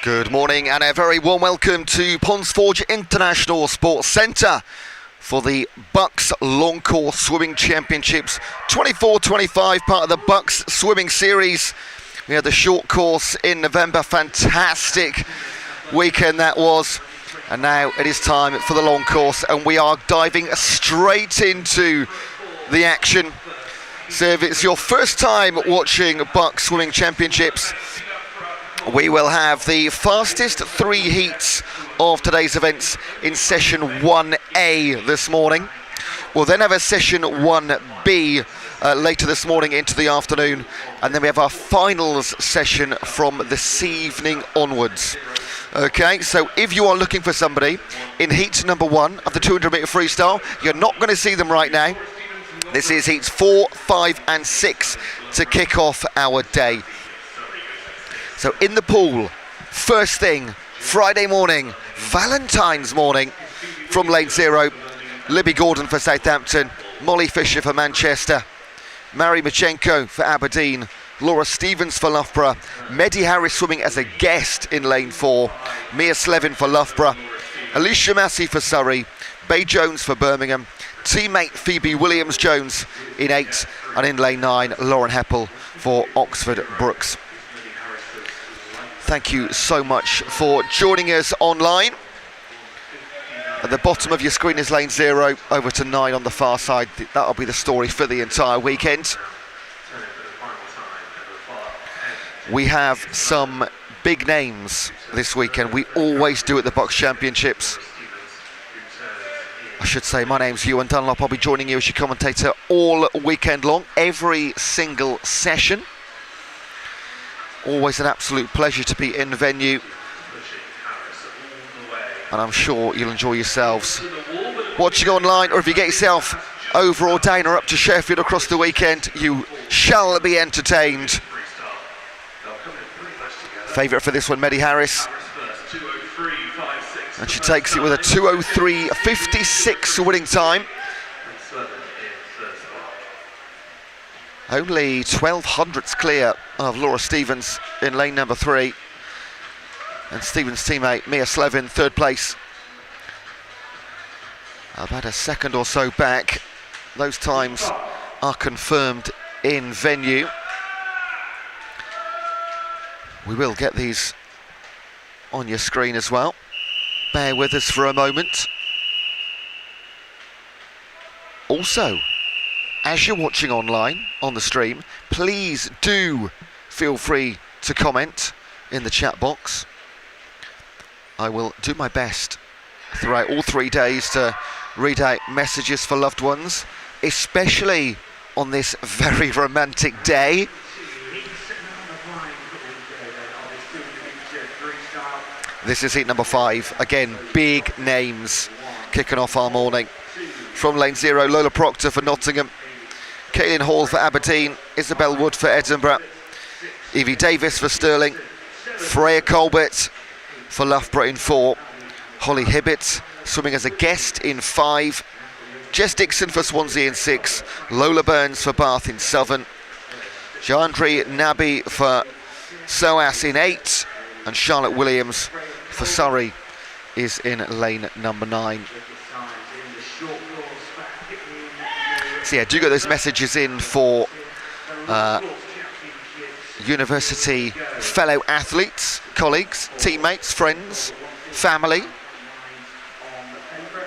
Good morning and a very warm welcome to Ponsforge International Sports Centre for the BUCS Long Course Swimming Championships 24-25, part of the BUCS Swimming Series. We had the short course in November, fantastic weekend that was, and now it is time for the long course and we are diving straight into the action. So if it's your first time watching BUCS Swimming Championships, we will have the fastest 3 heats of today's events in session 1A this morning. We'll then have a session 1B later this morning into the afternoon, and then we have our finals session from this evening onwards. Okay, so if you are looking for somebody in heat number 1 of the 200 metre freestyle, you're not going to see them right now. This is heats 4, 5 and 6 to kick off our day. So in the pool, first thing, Friday morning, Valentine's morning, from lane 0, Libby Gordon for Southampton, Molly Fisher for Manchester, Mary Machenko for Aberdeen, Laura Stevens for Loughborough, Medley Harris swimming as a guest in lane 4, Mia Slevin for Loughborough, Alicia Massey for Surrey, Bay Jones for Birmingham, teammate Phoebe Williams-Jones in 8, and in lane 9, Lauren Heppel for Oxford Brookes. Thank you so much for joining us online. At the bottom of your screen is lane 0, over to 9 on the far side. That'll be the story for the entire weekend. We have some big names this weekend. We always do at the BUCS Championships. I should say, my name's Ewan Dunlop. I'll be joining you as your commentator all weekend long, every single session. Always an absolute pleasure to be in venue, and I'm sure you'll enjoy yourselves watching online, or if you get yourself over or down or up to Sheffield across the weekend, you shall be entertained. Favourite for this one, Medley Harris, and she takes it with a 2:03.56 winning time. Only 12 hundredths clear of Laura Stevens in lane number 3. And Stevens' teammate Mia Slevin, 3rd place. About a second or so back. Those times are confirmed in venue. We will get these on your screen as well. Bear with us for a moment. Also, as you're watching online on the stream, please do feel free to comment in the chat box. I will do my best throughout all 3 days to read out messages for loved ones, especially on this very romantic day. This is heat number 5. Again, big names kicking off our morning. From lane 0, Lola Proctor for Nottingham, Caitlin Hall for Aberdeen, Isabel Wood for Edinburgh, Evie Davis for Stirling, Freya Colbert for Loughborough in 4, Holly Hibbett swimming as a guest in 5, Jess Dixon for Swansea in 6, Lola Burns for Bath in 7, Jandri Nabi for SOAS in 8, and Charlotte Williams for Surrey is in lane number 9. So yeah, do get those messages in for university fellow athletes, colleagues, teammates, friends, family.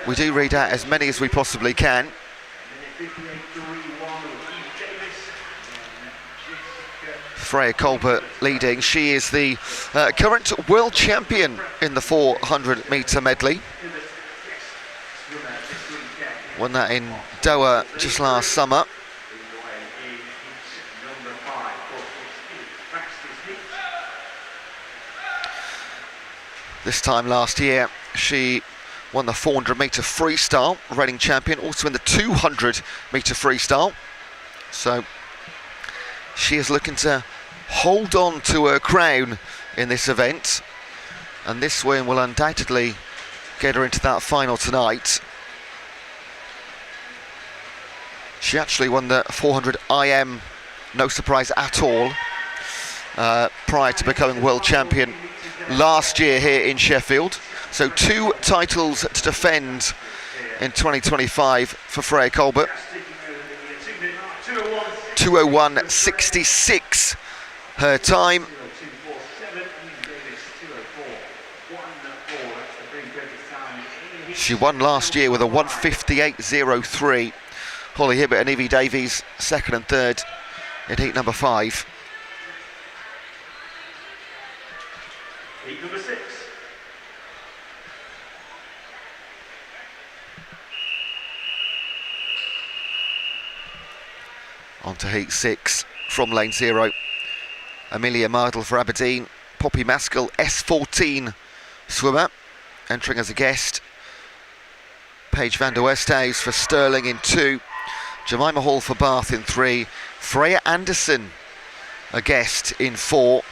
We do read out as many as we possibly can. Freya Colbert leading. She is the current world champion in the 400 metre medley. Won that in Doha just last summer. This time last year, she won the 400 metre freestyle, reigning champion, also in the 200 metre freestyle. So she is looking to hold on to her crown in this event, and this win will undoubtedly get her into that final tonight. She actually won the 400 IM, no surprise at all, prior to becoming world champion last year here in Sheffield. So 2 titles to defend in 2025 for Freya Colbert. 2:01.66 her time. She won last year with a 1:58.03. Holly Hibbert and Evie Davies second and third in heat number 5. Heat number 6. On to heat 6 from lane 0. Amelia Mardle for Aberdeen. Poppy Maskell, S14 swimmer, entering as a guest. Paige van der Westhuis for Stirling in 2. Jemima Hall for Bath in 3. Freya Anderson, a guest in 4.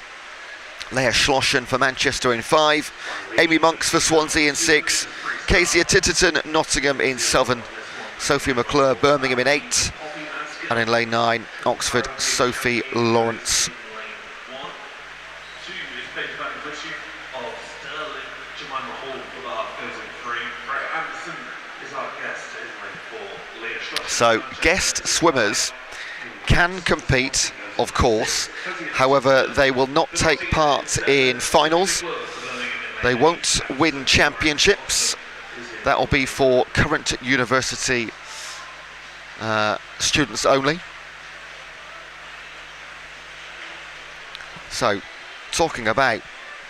Leah Schlossen for Manchester in 5. Amy Monks for Swansea in 6. Kezia Titterton, Nottingham in 7. Sophie McClure, Birmingham in 8. And in lane 9, Oxford, Sophie Lawrence. So guest swimmers can compete, of course, however they will not take part in finals. They won't win championships. That will be for current university students only. So talking about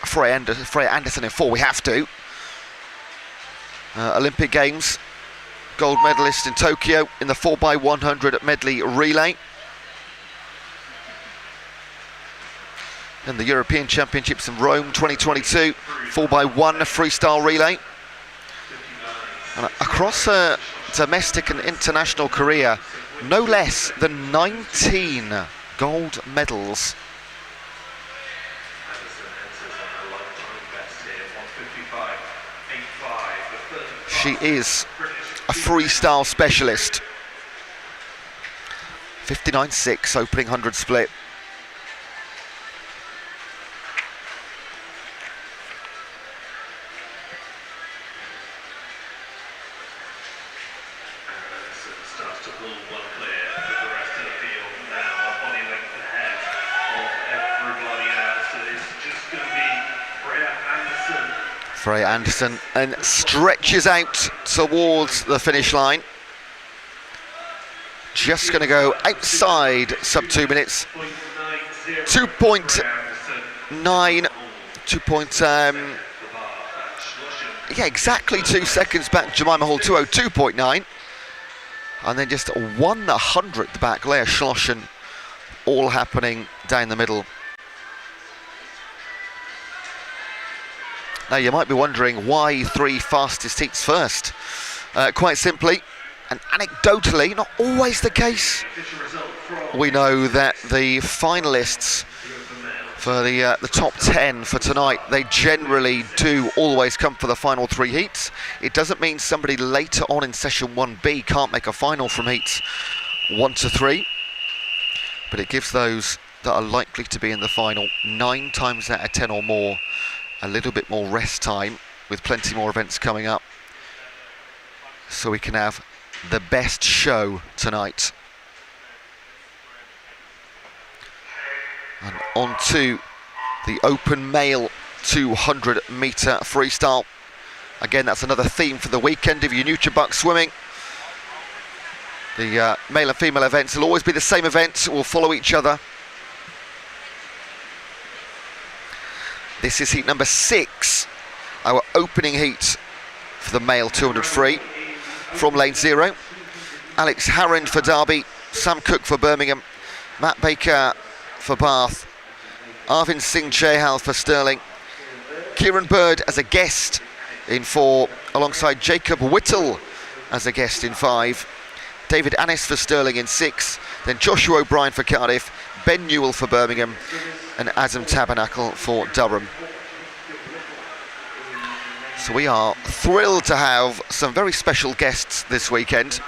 Freya Anderson in 4, we have to. Olympic Games gold medalist in Tokyo in the 4x100 at Medley Relay. And the European Championships in Rome 2022, 4x1 freestyle relay. And across her domestic and international career, no less than 19 gold medals. She is a freestyle specialist. 59.6 opening 100 split. Starts to pull one clear with the rest of the field now, a body length ahead of everybody else. So it's just going to be Freya Anderson. Freya Anderson, and stretches out towards the finish line. Just going to go outside sub 2 minutes. 2.9, yeah, exactly 2 seconds back. Jemima Hall 2:02.9, and then just 1/100th back. Leah Schlossen, all happening down the middle. Now you might be wondering why 3 fastest heats first. Quite simply, and anecdotally, not always the case, we know that the finalists for the top 10 for tonight, they generally do always come for the final 3 heats. It doesn't mean somebody later on in session 1B can't make a final from heats 1 to 3, but it gives those that are likely to be in the final 9 times out of 10 or more a little bit more rest time, with plenty more events coming up, so we can have the best show tonight. And on to the open male 200 metre freestyle. Again, that's another theme for the weekend. If you're new to BUCS swimming, the male and female events will always be the same event, will follow each other. This is heat number 6, our opening heat for the male 200 free. From lane 0, Alex Harrend for Derby, Sam Cook for Birmingham, Matt Baker for Bath, Arvind Singh Chehal for Stirling, Kieran Bird as a guest in 4, alongside Jacob Whittle as a guest in 5, David Annis for Stirling in 6, then Joshua O'Brien for Cardiff, Ben Newell for Birmingham, and Adam Tabernacle for Durham. So we are thrilled to have some very special guests this weekend.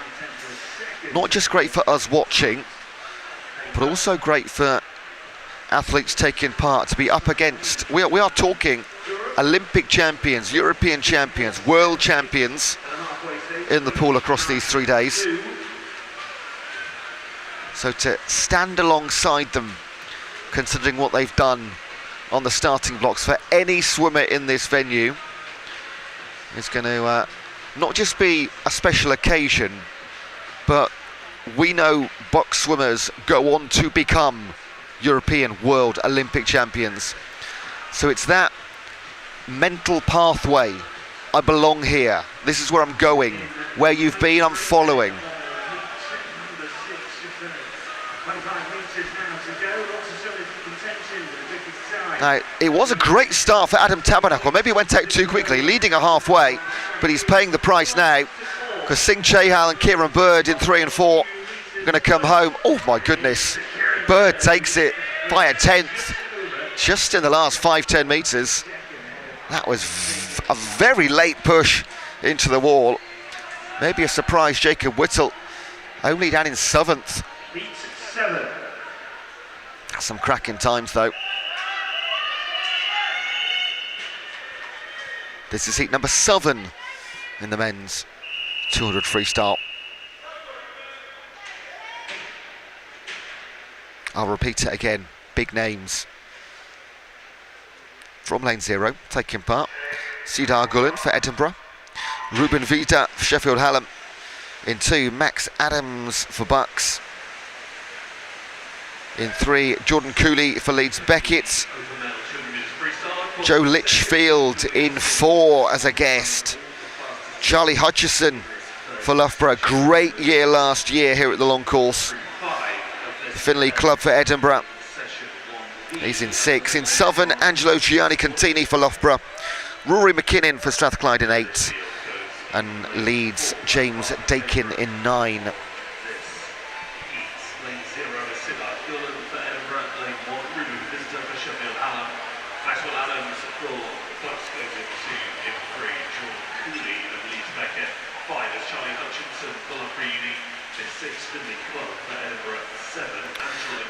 Not just great for us watching, but also great for athletes taking part to be up against. We are talking Olympic champions, European champions, world champions in the pool across these 3 days. So to stand alongside them, considering what they've done on the starting blocks for any swimmer in this venue, is going to not just be a special occasion, but we know BUCS swimmers go on to become European, world, Olympic champions. So it's that mental pathway. I belong here. This is where I'm going. Where you've been, I'm following. Now, it was a great start for Adam Tabernacle. Maybe it went out too quickly, leading a halfway, but he's paying the price now, because Singh Chahal and Kieran Bird in 3 and 4 are going to come home. Oh my goodness, Bird takes it by a tenth, just in the last 5-10 metres. That was a very late push into the wall. Maybe a surprise Jacob Whittle, only down in 7th. Some cracking times though. This is heat number 7 in the men's 200 freestyle. I'll repeat it again, big names. From lane 0, taking part, Cedar Gullin for Edinburgh, Ruben Vida for Sheffield Hallam. In 2, Max Adams for BUCS. In 3, Jordan Cooley for Leeds Beckett. Joe Litchfield in 4 as a guest. Charlie Hutchison for Loughborough. Great year last year here at the long course. Finley Club for Edinburgh. He's in 6. In Southern, Angelo Gianni Contini for Loughborough. Rory McKinnon for Strathclyde in 8. And Leeds, James Dakin in 9.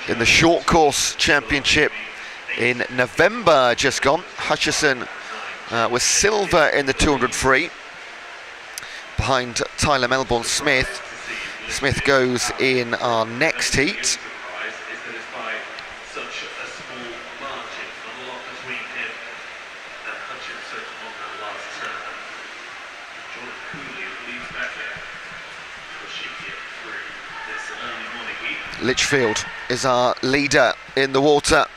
In the short course championship in November just gone, Hutchison was silver in the 200 free behind Tyler Melbourne Smith. Smith goes in our next heat. Litchfield is our leader in the water.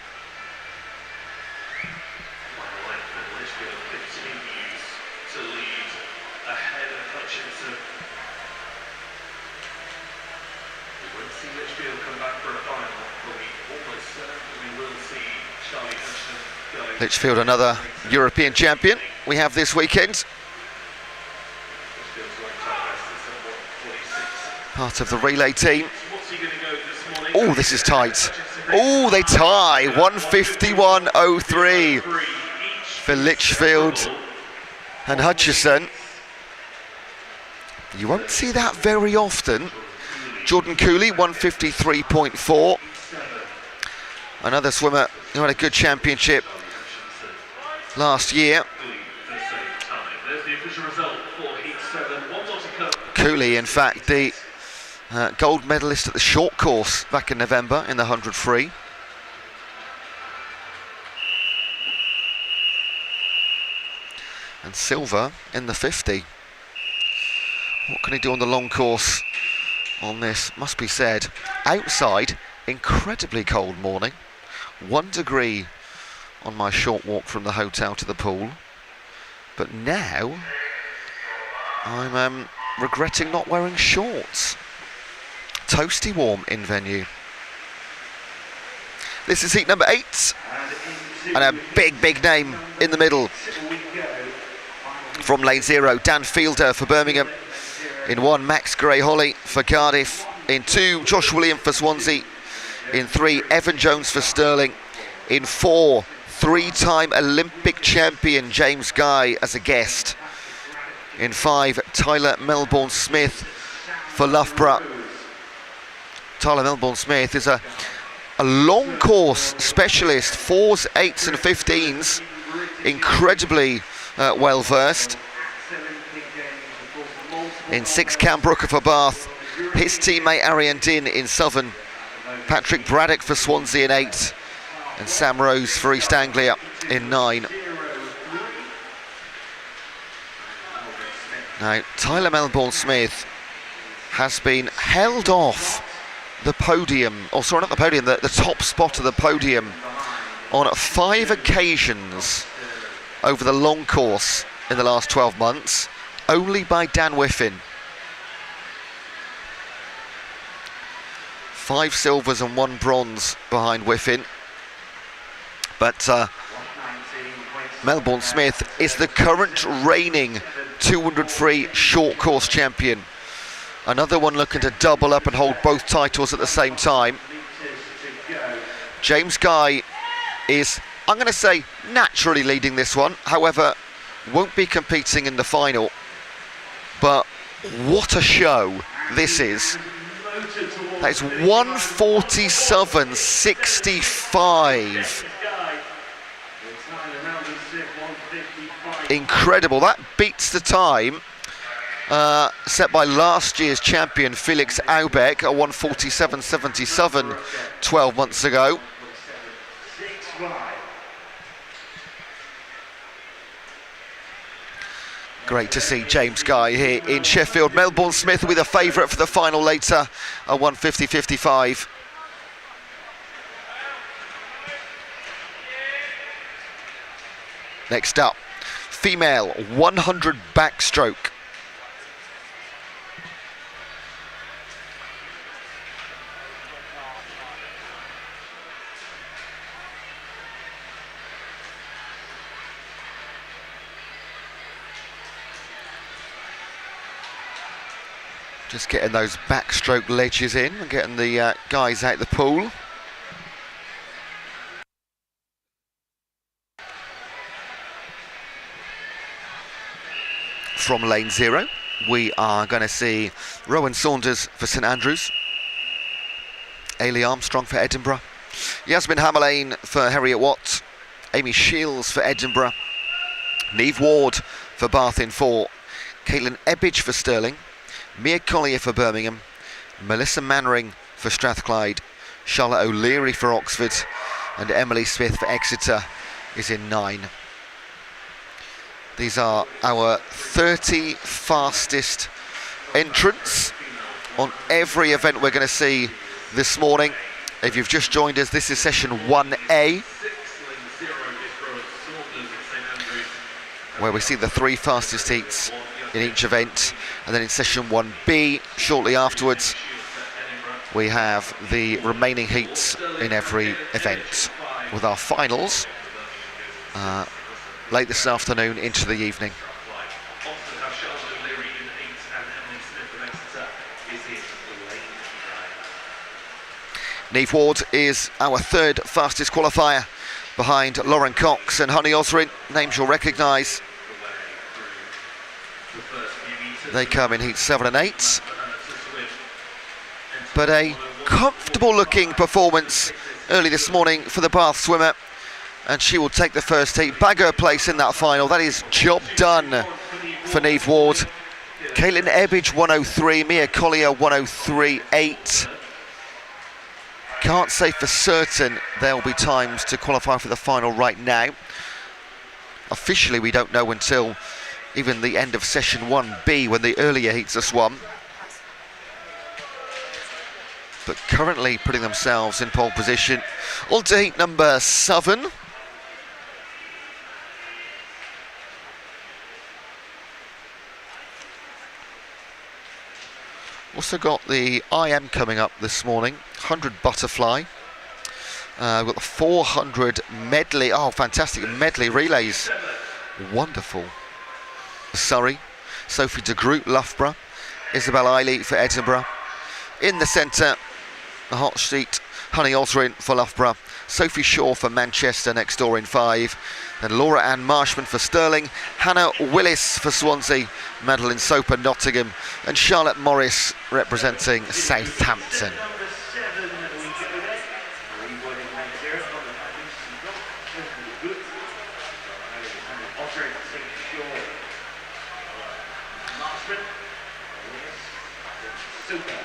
Litchfield, another European champion we have this weekend. Part of the relay team. Oh, this is tight. Oh, they tie. 151.03 for Litchfield and Hutchison. You won't see that very often. Jordan Cooley, 153.4. Another swimmer who had a good championship last year. Cooley, in fact, the gold medalist at the short course back in November in the 100 free. And silver in the 50. What can he do on the long course on this? Must be said, outside, incredibly cold morning. 1 degree on my short walk from the hotel to the pool. But now, I'm regretting not wearing shorts. Toasty warm in venue. This is heat number 8, and a big name in the middle. From lane 0, Dan Fielder for Birmingham. In 1, Max Gray-Holly for Cardiff. In 2, Josh William for Swansea. In 3, Evan Jones for Stirling. In 4, 3-time Olympic champion James Guy as a guest. In 5, Tyler Melbourne Smith for Loughborough. Tyler Melbourne Smith is a a long course specialist, 4s, 8s and 15s, incredibly well versed. In 6, Cam Brooker for Bath, his teammate Arian Din in Southern, Patrick Braddock for Swansea in 8, and Sam Rose for East Anglia in 9. Now, Tyler Melbourne-Smith has been held off the podium, or sorry, not the podium, the top spot of the podium on 5 occasions over the long course in the last 12 months, only by Dan Whiffin. 5 silvers and 1 bronze behind Whiffin. But Melbourne-Smith is the current reigning 200 free short course champion. Another one looking to double up and hold both titles at the same time. James Guy is, I'm going to say, naturally leading this one. However, won't be competing in the final. But what a show this is. That is 1:47.65. Incredible. That beats the time set by last year's champion Felix Aubeck at 1:47.77 12 months ago. Great to see James Guy here in Sheffield. Melbourne-Smith will be the favourite for the final later at 1:50.55. Next up, female 100 backstroke. Just getting those backstroke ledges in and getting the guys out the pool. From lane 0, we are going to see Rowan Saunders for St Andrews, Ailey Armstrong for Edinburgh, Yasmin Hammerlane for Heriot Watt, Amy Shields for Edinburgh, Niamh Ward for Bath in 4, Caitlin Ebbidge for Stirling, Mia Collier for Birmingham, Melissa Mannering for Strathclyde, Charlotte O'Leary for Oxford, and Emily Smith for Exeter is in 9. These are our 30 fastest entrants on every event we're going to see this morning. If you've just joined us, this is session 1A, where we see the 3 fastest heats in each event, and then in session 1B, shortly afterwards, we have the remaining heats in every event, with our finals late this afternoon into the evening. Niamh Ward is our 3rd fastest qualifier, behind Lauren Cox and Honey Osrin, names you'll recognise. They come in heats 7 and 8. But a comfortable looking performance early this morning for the Bath swimmer, and she will take the first heat, bag her place in that final. That is job done for Niamh Ward. Caitlin Ebbidge 1:03, Mia Collier 1:03.8. Can't say for certain there'll be times to qualify for the final right now. Officially we don't know until even the end of session 1B, when the earlier heats are swum. But currently putting themselves in pole position. On to heat number 7. Also got the IM coming up this morning, 100 butterfly. We've got the 400 medley, oh fantastic, medley relays, wonderful. Surrey, Sophie de Groot, Loughborough, Isabel Eiley for Edinburgh. In the centre, the hot sheet, Honey Osrin for Loughborough, Sophie Shaw for Manchester next door in 5, then Laura Ann Marshman for Stirling, Hannah Willis for Swansea, Madeline Soper Nottingham, and Charlotte Morris representing Southampton.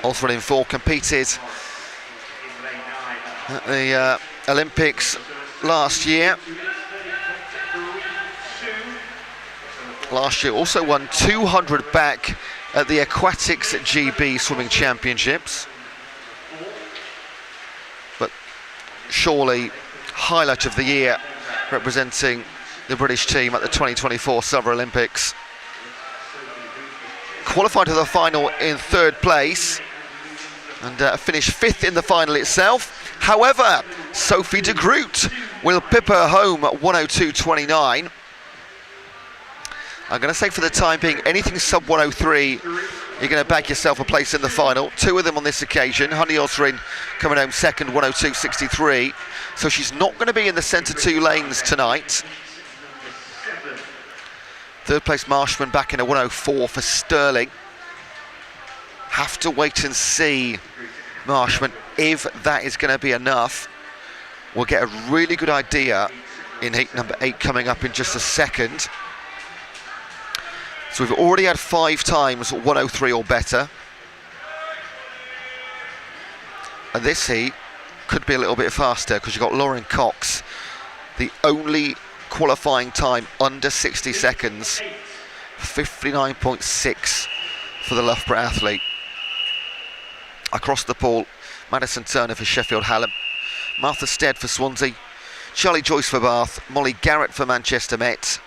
Australian 4 competed at the Olympics last year. Last year also won 200 back at the Aquatics GB Swimming Championships. But surely highlight of the year, representing the British team at the 2024 Summer Olympics. Qualified to the final in 3rd place and finished 5th in the final itself. However, Sophie de Groot will pip her home at 102.29. I'm going to say for the time being, anything sub 103, you're going to bag yourself a place in the final. 2 of them on this occasion. Honey Osrin coming home 2nd, 102.63. So she's not going to be in the centre 2 lanes tonight. 3rd place Marshman back in a 104 for Sterling. Have to wait and see, Marshman, if that is going to be enough. We'll get a really good idea in heat number 8 coming up in just a second. So we've already had 5 times 103 or better. And this heat could be a little bit faster because you've got Lauren Cox, the only qualifying time under 60 seconds, 59.6 for the Loughborough athlete. Across the pool, Madison Turner for Sheffield Hallam, Martha Stead for Swansea, Charlie Joyce for Bath, Molly Garrett for Manchester Met,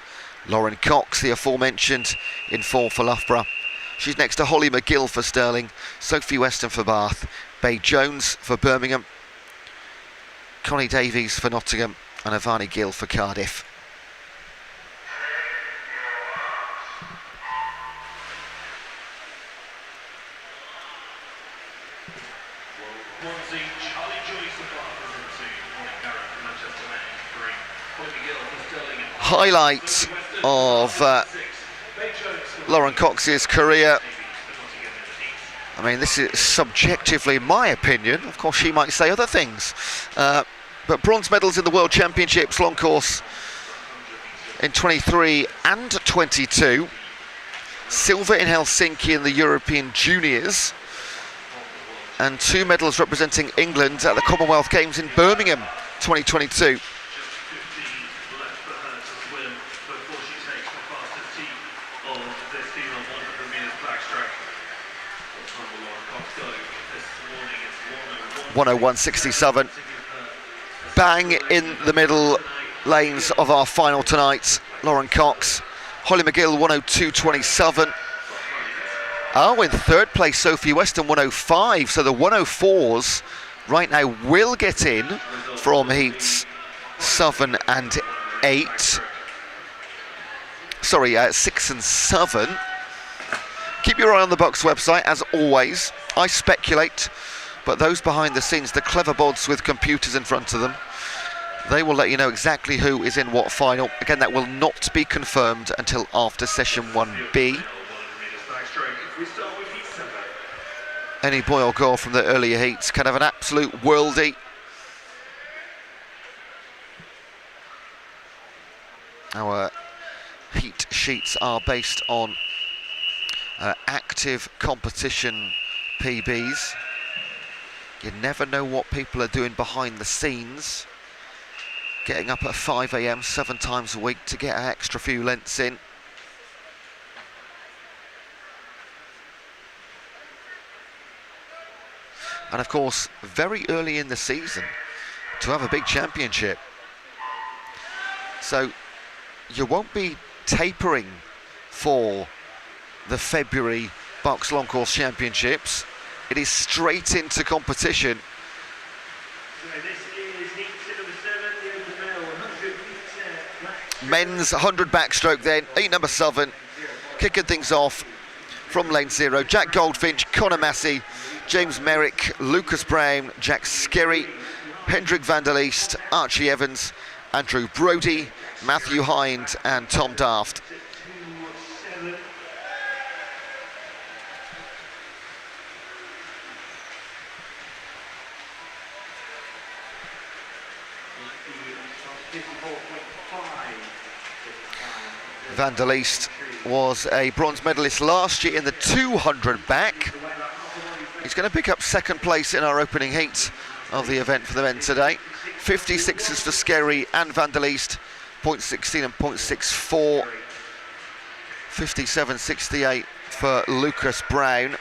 Lauren Cox, the aforementioned, in 4 for Loughborough. She's next to Holly McGill for Stirling, Sophie Weston for Bath, Bae Jones for Birmingham, Connie Davies for Nottingham, and Avani Gill for Cardiff. Highlight of Lauren Cox's career. I mean, this is subjectively my opinion. Of course, she might say other things. But bronze medals in the World Championships long course in 23 and 22. Silver in Helsinki in the European Juniors. And 2 medals representing England at the Commonwealth Games in Birmingham 2022. (101.67). Bang in the middle lanes of our final tonight. Lauren Cox, Holly McGill 102.27. Oh, in 3rd place Sophie Weston 105. So the 104s right now will get in from heats 7 and 8. Sorry, 6 and 7. Keep your eye on the BUCS website as always. I speculate, but those behind the scenes, the clever bods with computers in front of them, they will let you know exactly who is in what final. Again, that will not be confirmed until after session 1B. Any boy or girl from the earlier heats can have an absolute worldie. Our heat sheets are based on active competition PBs. You never know what people are doing behind the scenes. Getting up at 5 AM 7 times a week to get an extra few lengths in. And of course, very early in the season to have a big championship. So you won't be tapering for the February BUCS Long Course Championships. It is straight into competition. Men's 100 backstroke then, heat number 7, kicking things off from lane 0. Jack Goldfinch, Connor Massey, James Merrick, Lucas Brown, Jack Skerry, Hendrik van der Leest, Archie Evans, Andrew Brody, Matthew Hind and Tom Daft. Van der Leest was a bronze medalist last year in the 200 back. He's going to pick up second place in our opening heat of the event for the men today. 56s for Skerry and Van der Leest, 0.16 and 0.64. 57.68 for Lucas Brown.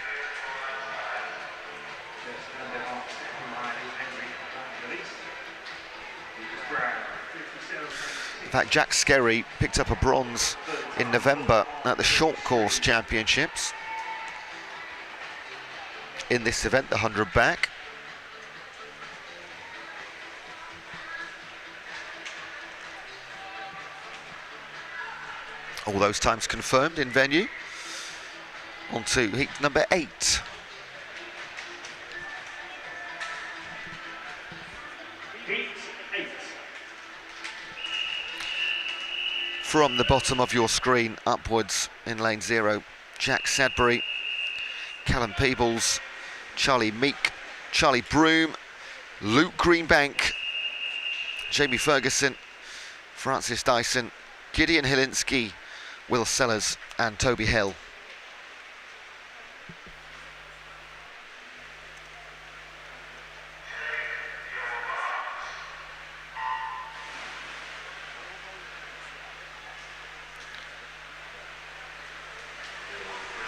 In fact, Jack Skerry picked up a bronze in November at the Short Course Championships in this event, the 100 back. All those times confirmed in venue. On to heat number 8. Heat 8. From the bottom of your screen upwards in lane 0, Jack Sadbury, Callum Peebles, Charlie Meek, Charlie Broom, Luke Greenbank, Jamie Ferguson, Francis Dyson, Gideon Hilinski, Will Sellers and Toby Hill.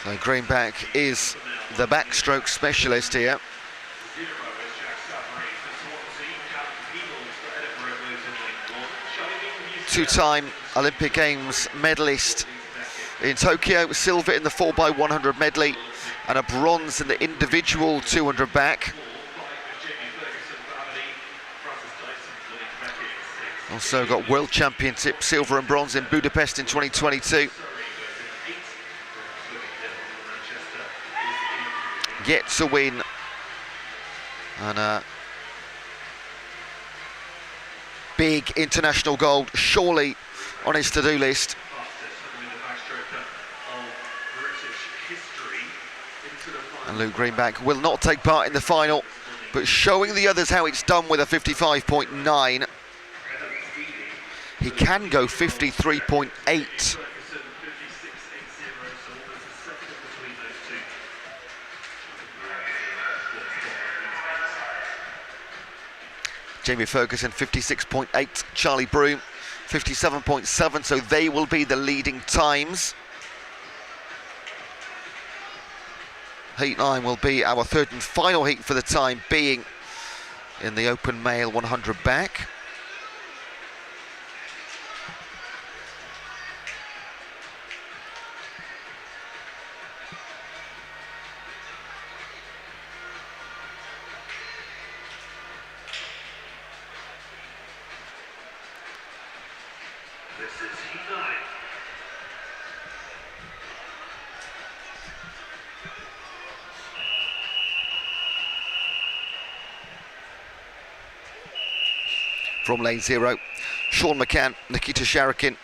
So Greenback is the backstroke specialist here. Two-time Olympic Games medalist in Tokyo, silver in the 4x100 medley and a bronze in the individual 200 back. Also got World Championship silver and bronze in Budapest in 2022. Yet to win, and big international gold surely on his to-do list. And Luke Greenback will not take part in the final, but showing the others how it's done with a 55.9. He can go 53.8. Jamie Ferguson 56.8, Charlie Broom 57.7, so they will be the leading times. Heat 9 will be our third and final heat for the time being in the open male 100 back. This is Heat 9. From lane 0, Sean McCann, Nikita Sharakin,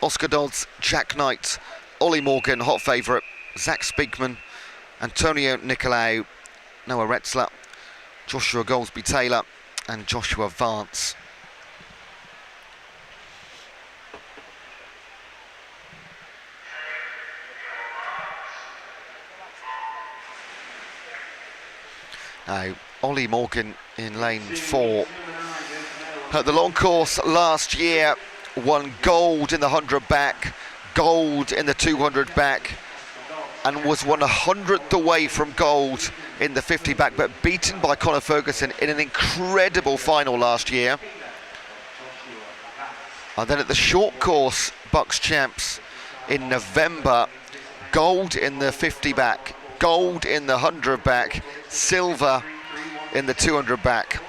Oscar Dodds, Jack Knight, Ollie Morgan, hot favourite, Zach Speakman, Antonio Nicolau, Noah Retzler, Joshua Goldsby-Taylor and Joshua Vance. Now, Ollie Morgan in lane 4. At the long course last year, won gold in the 100 back, gold in the 200 back, and was 100th away from gold in the 50 back, but beaten by Conor Ferguson in an incredible final last year. And then at the short course BUCS Champs in November, gold in the 50 back, gold in the 100 back, silver in the 200 back.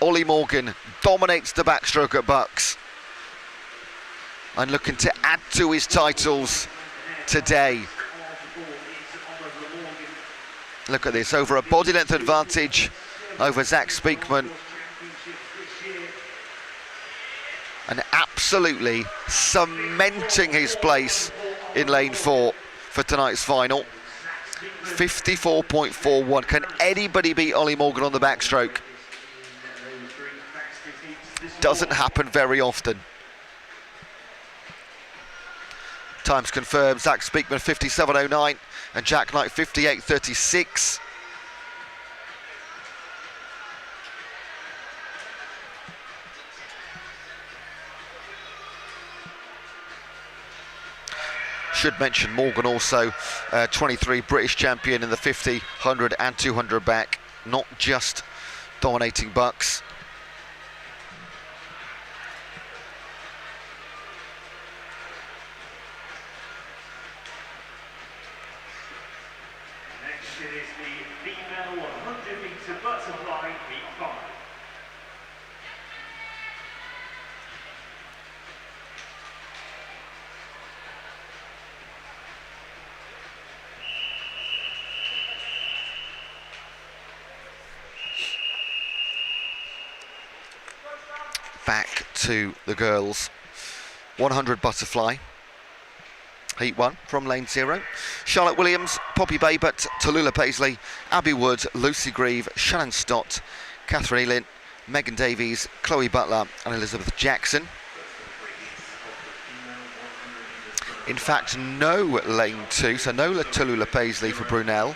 Ollie Morgan dominates the backstroke at BUCS and looking to add to his titles today. Look at this, over a body length advantage over Zach Speakman. And absolutely cementing his place in lane 4 for tonight's final. 54.41. Can anybody beat Ollie Morgan on the backstroke? Doesn't happen very often. Times confirmed. Zach Speakman 57.09 and Jack Knight 58.36. Should mention Morgan also 23 British champion in the 50, 100 and 200 back, not just dominating BUCS. Next it is the female 100-metre butterfly heat 5. Back to the girls. 100 butterfly. Heat 1 from lane 0. Charlotte Williams, Poppy Babert, Tallulah Paisley, Abby Wood, Lucy Grieve, Shannon Stott, Catherine Elin, Megan Davies, Chloe Butler and Elizabeth Jackson. In fact, no lane 2, so no Tallulah Paisley for Brunel.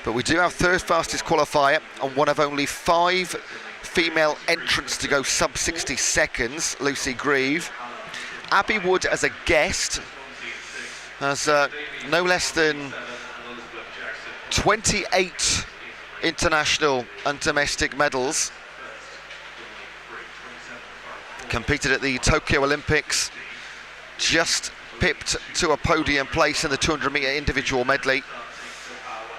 But we do have third fastest qualifier and one of only 5 female entrants to go sub 60 seconds, Lucy Grieve. Abby Wood as a guest has no less than 28 international and domestic medals. Competed at the Tokyo Olympics, just pipped to a podium place in the 200-metre individual medley.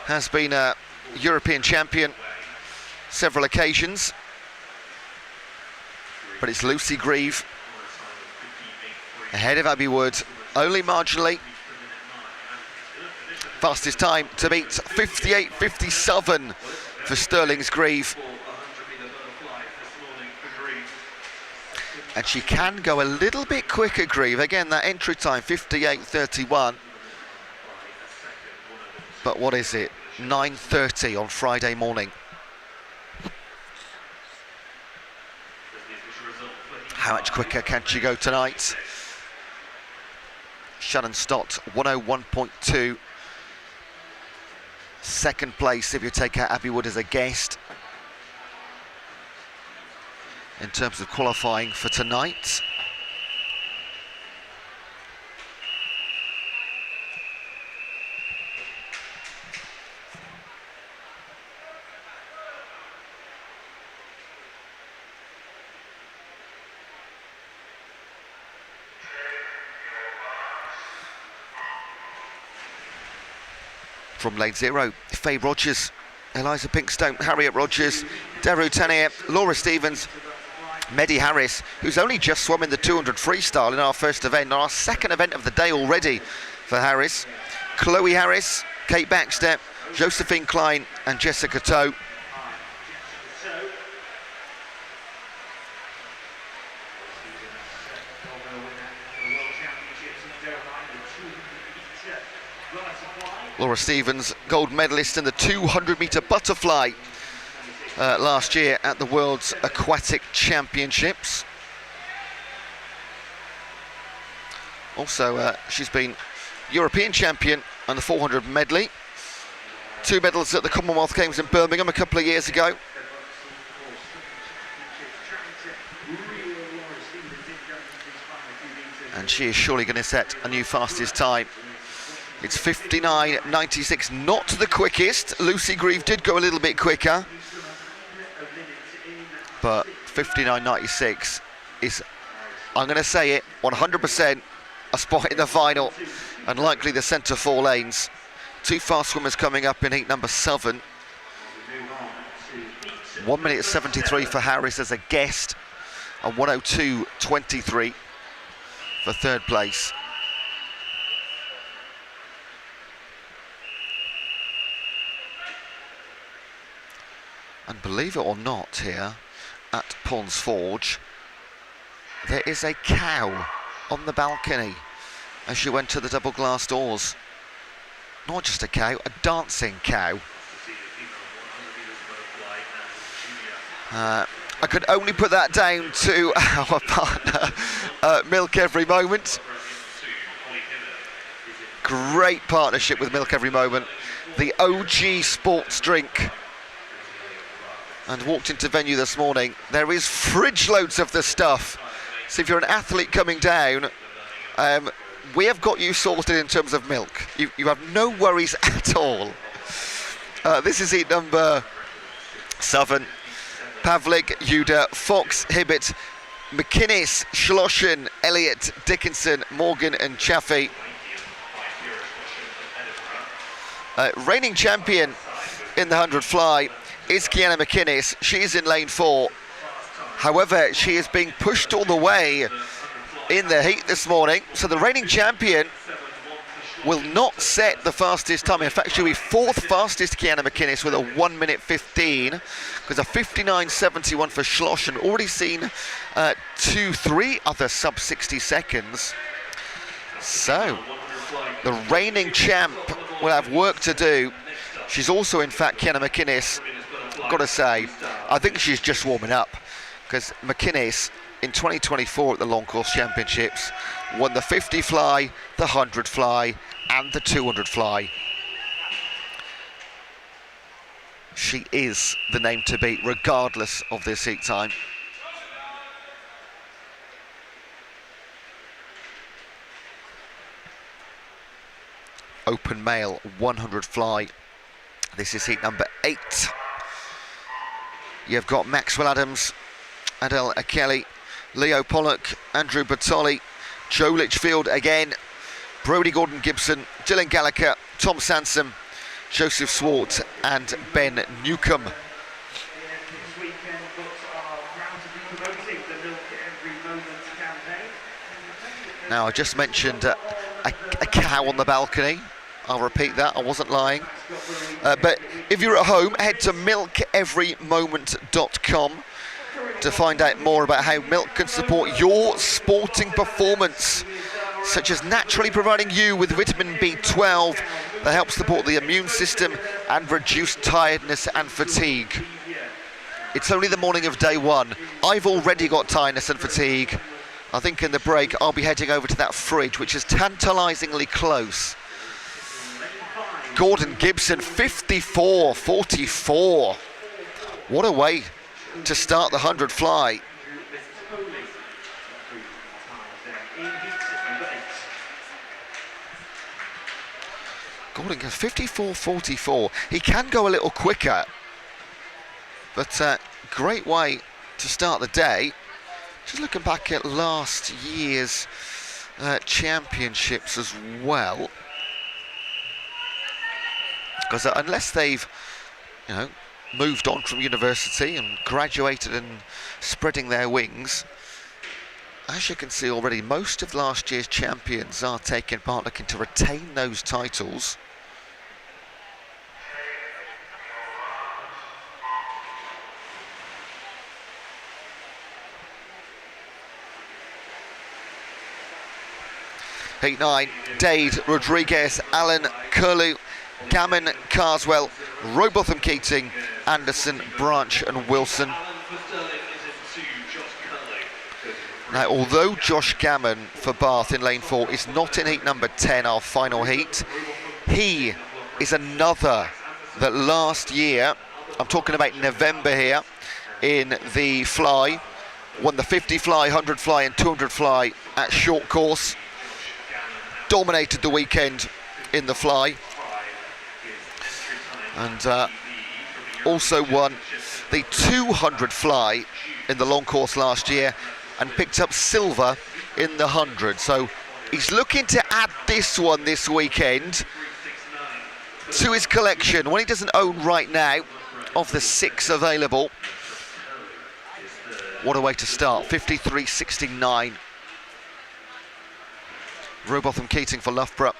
Has been a European champion several occasions. But it's Lucy Grieve ahead of Abby Wood, only marginally. Fastest time to beat 58.57 for Sterling's Grieve. And she can go a little bit quicker, Grieve. Again, that entry time, 58.31. But what is it? 9:30 on Friday morning. How much quicker can she go tonight? Shannon Stott, 101.2. Second place if you take out Abby Wood as a guest. In terms of qualifying for tonight. From lane 0, Faye Rogers, Eliza Pinkstone, Harriet Rogers, Daru Tanier, Laura Stevens, Meddy Harris, who's only just swum in the 200 freestyle in our first event, our second event of the day already for Harris. Chloe Harris, Kate Baxter, Josephine Klein and Jessica Toe. Laura Stevens, gold medalist in the 200-metre butterfly last year at the World's Aquatic Championships. Also, she's been European champion on the 400 medley. 2 medals at the Commonwealth Games in Birmingham a couple of years ago. And she is surely going to set a new fastest time. It's 59.96, not the quickest. Lucy Grieve did go a little bit quicker. But 59.96 is, I'm going to say it, 100% a spot in the final. And likely the centre 4 lanes. 2 fast swimmers coming up in heat number 7. 1 minute 73 for Harris as a guest. And 1:02.23 for third place. And believe it or not, here at Ponds Forge, there is a cow on the balcony as you enter the double glass doors. Not just a cow, a dancing cow. I could only put that down to our partner, Milk Every Moment. Great partnership with Milk Every Moment, the OG sports drink. And walked into venue this morning, there is fridge loads of the stuff. So if you're an athlete coming down, we have got you sorted in terms of milk. You have no worries at all. This is heat number 7. Pavlik, Yuda, Fox, Hibbett, McInnes, Schlossen, Elliott, Dickinson, Morgan and Chaffee. Reigning champion in the 100 fly is Kiana McInnes. She's in lane 4. However, she is being pushed all the way in the heat this morning. So the reigning champion will not set the fastest time. In fact, she'll be 4th fastest, Kiana McInnes, with a 1 minute 15. Because a 59.71 for Schlossen. Already seen 2-3 other sub 60 seconds. So the reigning champ will have work to do. She's also, in fact, Kiana McInnes, got to say, I think she's just warming up, because McInnes in 2024 at the Long Course Championships won the 50 fly, the 100 fly and the 200 fly. She is the name to beat regardless of this heat time. Open male 100 fly. This is heat number 8. You've got Maxwell Adams, Adele Kelly, Leo Pollock, Andrew Bertolli, Joe Litchfield again, Brodie Gordon-Gibson, Dylan Gallagher, Tom Sansom, Joseph Swart and Ben Newcomb. Now, I just mentioned a cow on the balcony. I'll repeat that, I wasn't lying. But if you're at home, head to milkeverymoment.com to find out more about how milk can support your sporting performance, such as naturally providing you with vitamin B12 that helps support the immune system and reduce tiredness and fatigue. It's only the morning of day 1. I've already got tiredness and fatigue. I think in the break I'll be heading over to that fridge, which is tantalisingly close. Gordon Gibson, 54.44. What a way to start the 100 fly. Gordon goes 54.44. He can go a little quicker, but great way to start the day. Just looking back at last year's championships as well, because unless they've, moved on from university and graduated and spreading their wings, as you can see already, most of last year's champions are taking part, looking to retain those titles. Heat 9, Dade, Rodriguez, Allen, Curlew, Gammon, Carswell, Robotham, Keating, Anderson, Branch and Wilson. Now, although Josh Gammon for Bath in lane 4 is not in heat number 10, our final heat, he is another that last year, I'm talking about November here, in the fly, won the 50 fly, 100 fly and 200 fly at short course. Dominated the weekend in the fly, and also won the 200 fly in the long course last year and picked up silver in the 100. So he's looking to add this one this weekend to his collection, one he doesn't own right now, of the 6 available. What a way to start, 53.69. Robotham Keating for Loughborough,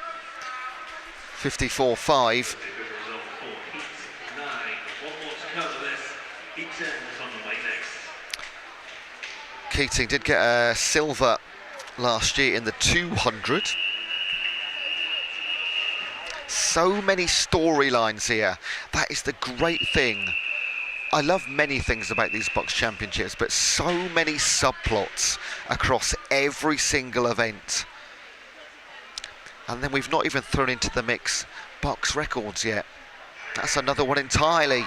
54.5. Keating did get a silver last year in the 200. So many storylines here. That is the great thing. I love many things about these BUCS championships, but so many subplots across every single event. And then we've not even thrown into the mix BUCS records yet. That's another one entirely.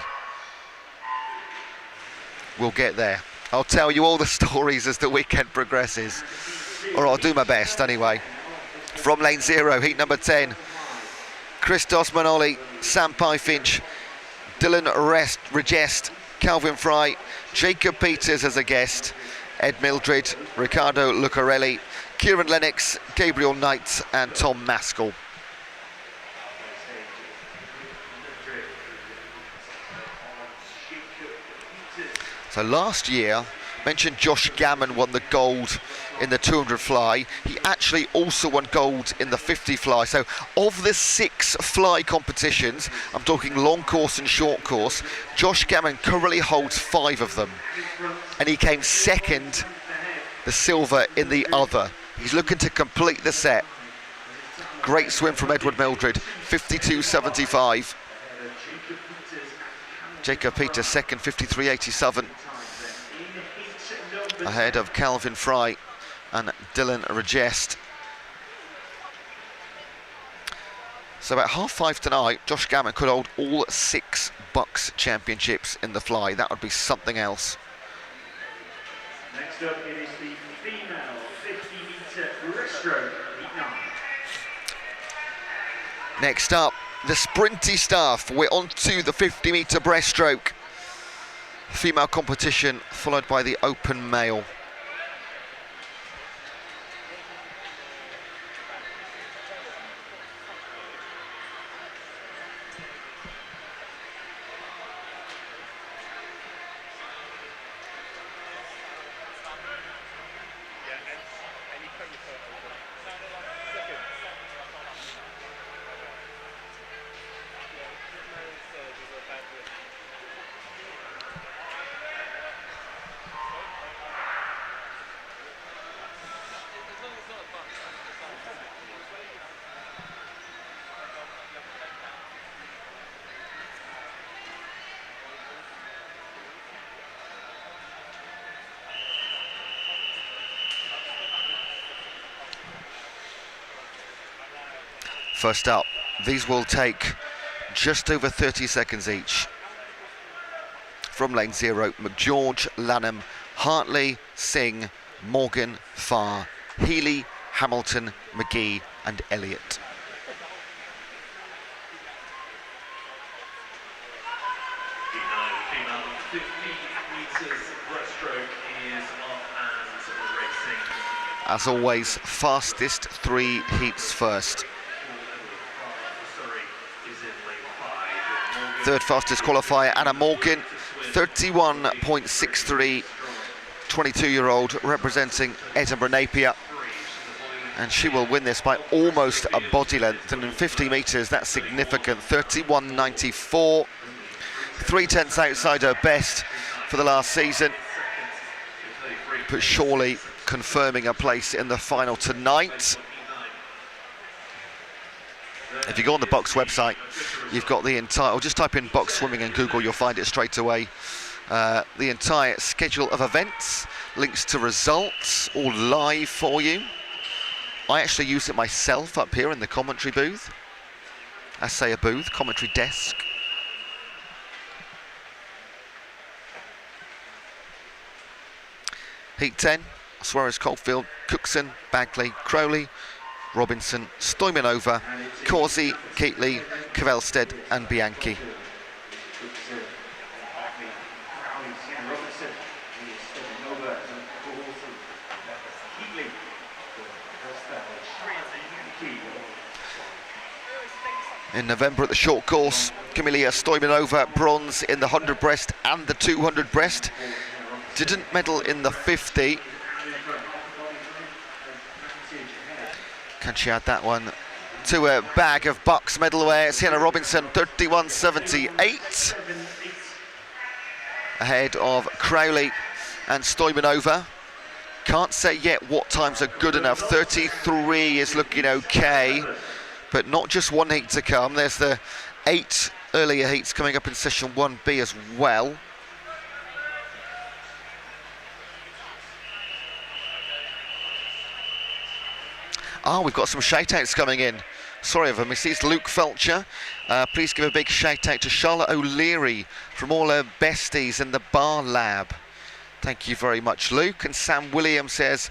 We'll get there. I'll tell you all the stories as the weekend progresses. Or I'll do my best anyway. From lane 0, heat number 10. Christos Manoli, Sam Pyfinch, Dylan Regest, Calvin Fry, Jacob Peters as a guest, Ed Mildred, Ricardo Lucarelli, Kieran Lennox, Gabriel Knight and Tom Maskell. So last year, mentioned Josh Gammon won the gold in the 200 fly. He actually also won gold in the 50 fly. So of the 6 fly competitions, I'm talking long course and short course, Josh Gammon currently holds 5 of them. And he came second, the silver in the other. He's looking to complete the set. Great swim from Edward Mildred, 52.75. Jacob Peters second, 53.87. Ahead of Calvin Fry and Dylan Regest. So at 5:30 tonight, Josh Gammon could hold all 6 BUCS championships in the fly. That would be something else. Next up, it is the female 50-metre breaststroke, heat 9. Next up, the sprinty stuff. We're on to the 50-metre breaststroke. Female competition, followed by the open male. First up, these will take just over 30 seconds each. From lane 0, McGeorge, Lanham, Hartley, Singh, Morgan, Farr, Healy, Hamilton, McGee and Elliott. Female 50 metres breaststroke is up and racing. As always, fastest 3 heats first. Third fastest qualifier, Anna Morgan, 31.63, 22-year-old, representing Edinburgh Napier. And she will win this by almost a body length, and in 50 metres, that's significant, 31.94, 3/10 outside her best for the last season, but surely confirming a place in the final tonight. If you go on the BUCS website, you've got the entire, or just type in BUCS swimming in Google, you'll find it straight away. The entire schedule of events, links to results, all live for you. I actually use it myself up here in the commentary booth. I say a booth, commentary desk. Heat 10, Suarez, Caulfield, Cookson, Bagley, Crowley, Robinson, Stoimanova, Causey, Keatley, Kvelstead and Bianchi. In November at the short course, Camelia Stoimanova, bronze in the 100 breast and the 200 breast. Didn't medal in the 50. Can she add that one to a bag of BUCS medalware? Sienna Robinson, 31.78. Ahead of Crowley and Stoimanova. Can't say yet what times are good enough. 33 is looking okay, but not just one heat to come. There's the 8 earlier heats coming up in session 1B as well. we've got some shout-outs coming in. Sorry if I missed these. Luke Felcher. Please give a big shout-out to Charlotte O'Leary from all her besties in the Bar Lab. Thank you very much, Luke. And Sam Williams says,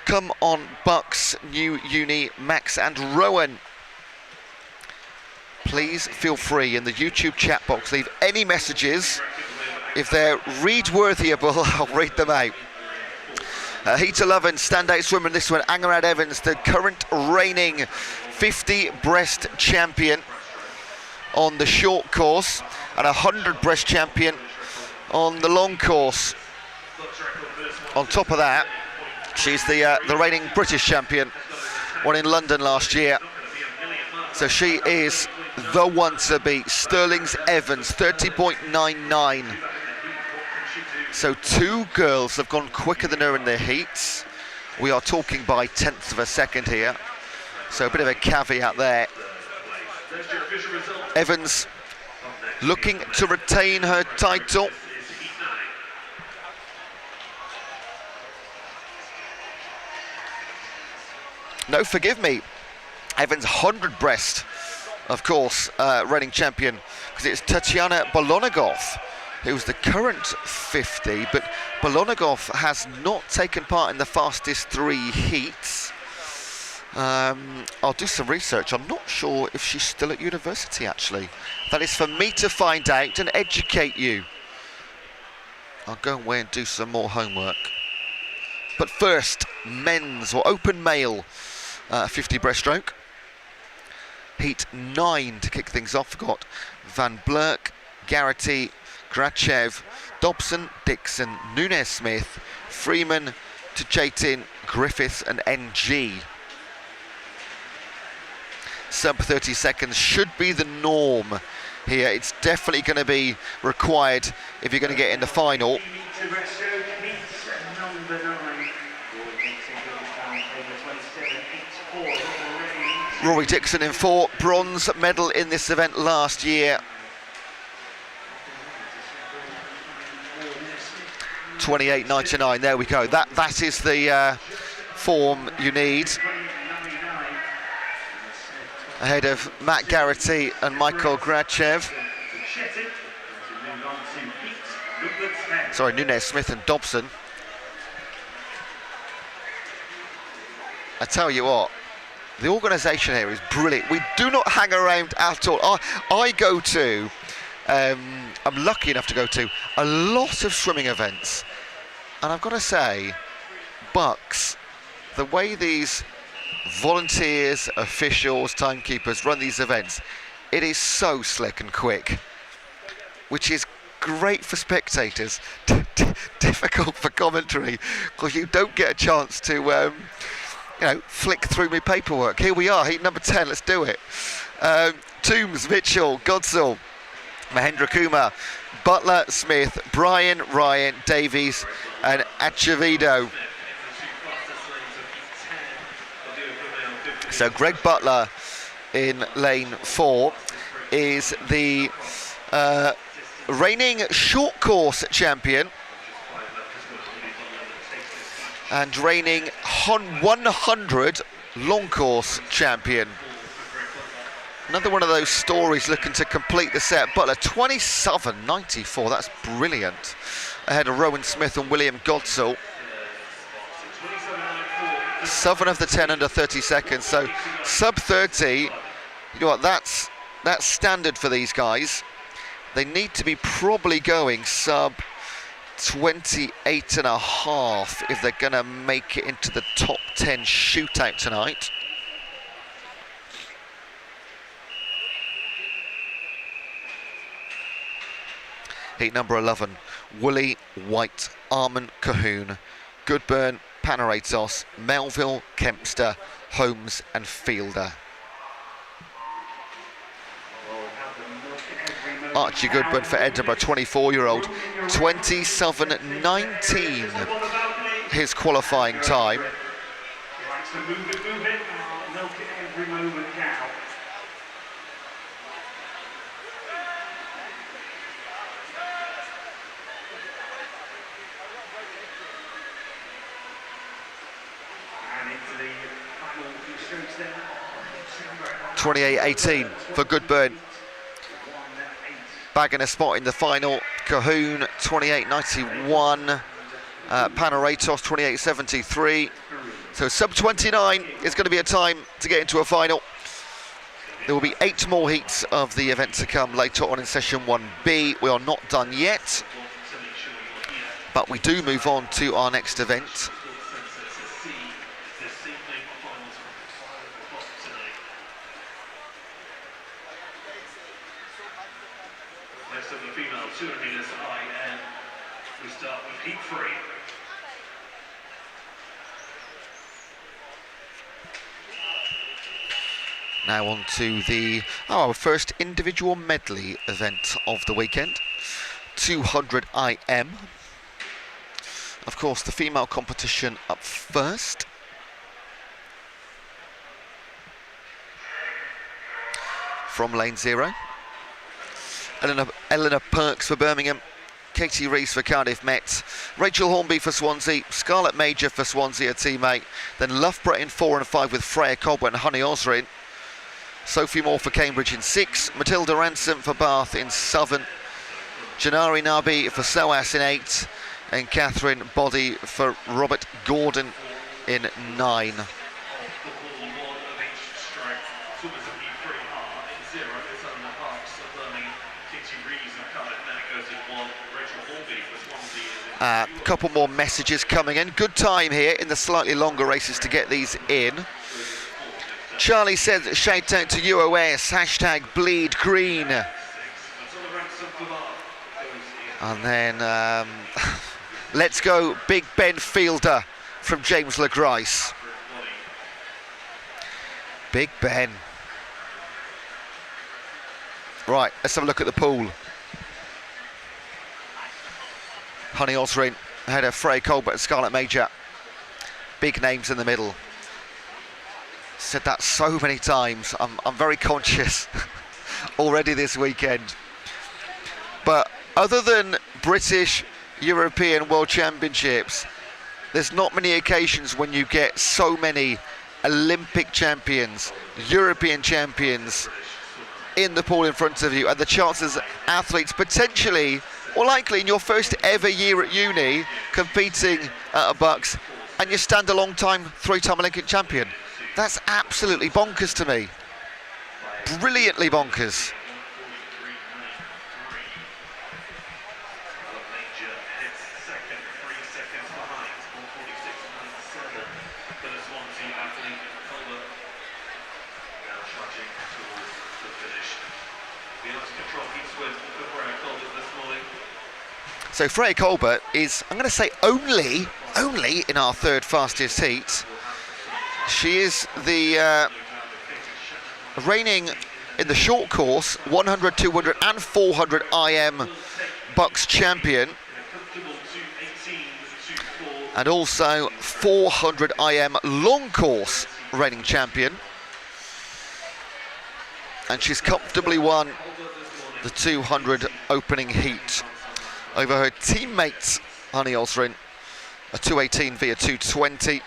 come on, Bucks, New Uni, Max and Rowan. Please feel free in the YouTube chat box, leave any messages. If they're read-worthyable, I'll read them out. Heat 11, standout swimmer in this one, Angarad Evans, the current reigning 50 breast champion on the short course and 100 breast champion on the long course. On top of that, she's the reigning British champion, won in London last year. So she is the one to beat. Sterling's Evans, 30.99. So two girls have gone quicker than her in their heats. We are talking by tenths of a second here. So a bit of a caveat there. Evans looking to retain her title. No, forgive me. Evans 100 breast, of course, reigning champion, because it's Tatiana Bolonogov who's the current 50, but Bolonogov has not taken part in the fastest 3 heats. I'll do some research. I'm not sure if she's still at university, actually. That is for me to find out and educate you. I'll go away and do some more homework. But first, men's or open male 50 breaststroke. Heat 9 to kick things off. We've got Van Blurk, Garrity, Grachev, Dobson, Dixon, Nunes-Smith, Freeman, Tchatin, Griffiths and NG. Sub 30 seconds should be the norm here. It's definitely going to be required if you're going to get in the final. Rory Dixon in 4, bronze medal in this event last year. 28.99, there we go. That is the form you need. Ahead of Matt Garrity and Michael Grachev. Sorry, Nunes-Smith and Dobson. I tell you what, the organisation here is brilliant. We do not hang around at all. I go to, I'm lucky enough to go to a lot of swimming events. And I've got to say, BUCS, the way these volunteers, officials, timekeepers run these events, it is so slick and quick, which is great for spectators, difficult for commentary, because you don't get a chance to, you know, flick through my paperwork. Here we are, heat number 10, let's do it. Toombs, Mitchell, Godsall, Mahendra Kumar, Butler, Smith, Bryan, Ryan, Davies and Achevido. So Greg Butler in lane 4 is the reigning short course champion and reigning 100 long course champion. Another one of those stories looking to complete the set. Butler 27.94, that's brilliant. Ahead of Rowan Smith and William Godsall. 7 of the 10 under 30 seconds, so sub 30, you know what, that's standard for these guys. They need to be probably going sub 28.5 if they're going to make it into the top 10 shootout tonight. Heat number 11, Woolley, White, Arman, Cahoon, Goodburn, Panaratos, Melville, Kempster, Holmes and Fielder. Archie Goodburn for Edinburgh, 24-year-old, 27.19 his qualifying time. 28-18 for Goodburn. Bagging a spot in the final. Cahoon 28-91. Panaratos 28-73. So sub-29 is going to be a time to get into a final. There will be 8 more heats of the event to come later on in session 1B. We are not done yet, but we do move on to our next event. Next up, the female 200 meters IM. We start with heat 3. Now on to our first individual medley event of the weekend, 200 IM. Of course, the female competition up first. From lane 0. Eleanor Perks for Birmingham, Katie Rees for Cardiff Met, Rachel Hornby for Swansea, Scarlett Major for Swansea, a teammate, then Loughborough in 4 and 5 with Freya Colbert and Honey Osrin, Sophie Moore for Cambridge in 6, Matilda Ransom for Bath in 7, Janari Nabi for SOAS in 8, and Catherine Boddy for Robert Gordon in 9. A couple more messages coming in. Good time here in the slightly longer races to get these in. Charlie says, shout out to UOS, hashtag bleed green. And then, let's go Big Ben Fielder from James LeGrice. Big Ben. Right, let's have a look at the pool. Honey Osrin ahead of Freya Colbert and Scarlett Major. Big names in the middle. Said that so many times. I'm very conscious already this weekend. But other than British, European World Championships, there's not many occasions when you get so many Olympic champions, European champions in the pool in front of you, and the chances athletes potentially or likely in your first ever year at uni competing at a BUCS, and you stand a long time 3-time Olympic champion. That's absolutely bonkers to me. Brilliantly bonkers. So Freya Colbert is, I'm going to say, only in our third fastest heat. She is the reigning in the short course 100, 200 and 400 IM BUCS champion, and also 400 IM long course reigning champion, and she's comfortably won the 200 opening heat over her teammates Honey Osrin, a 2:18 via 2:20,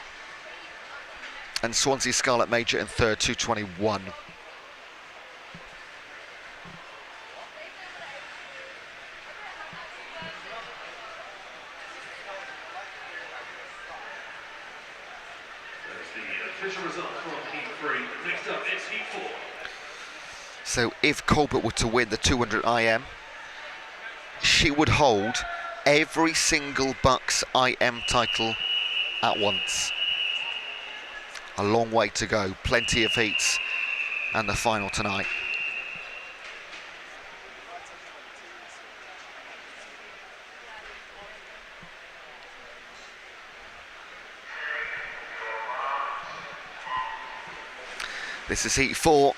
and Swansea Scarlett Major in third, 2:21. So if Colbert were to win the 200 IM, she would hold every single BUCS IM title at once. A long way to go, plenty of heats, and the final tonight. This is heat 4.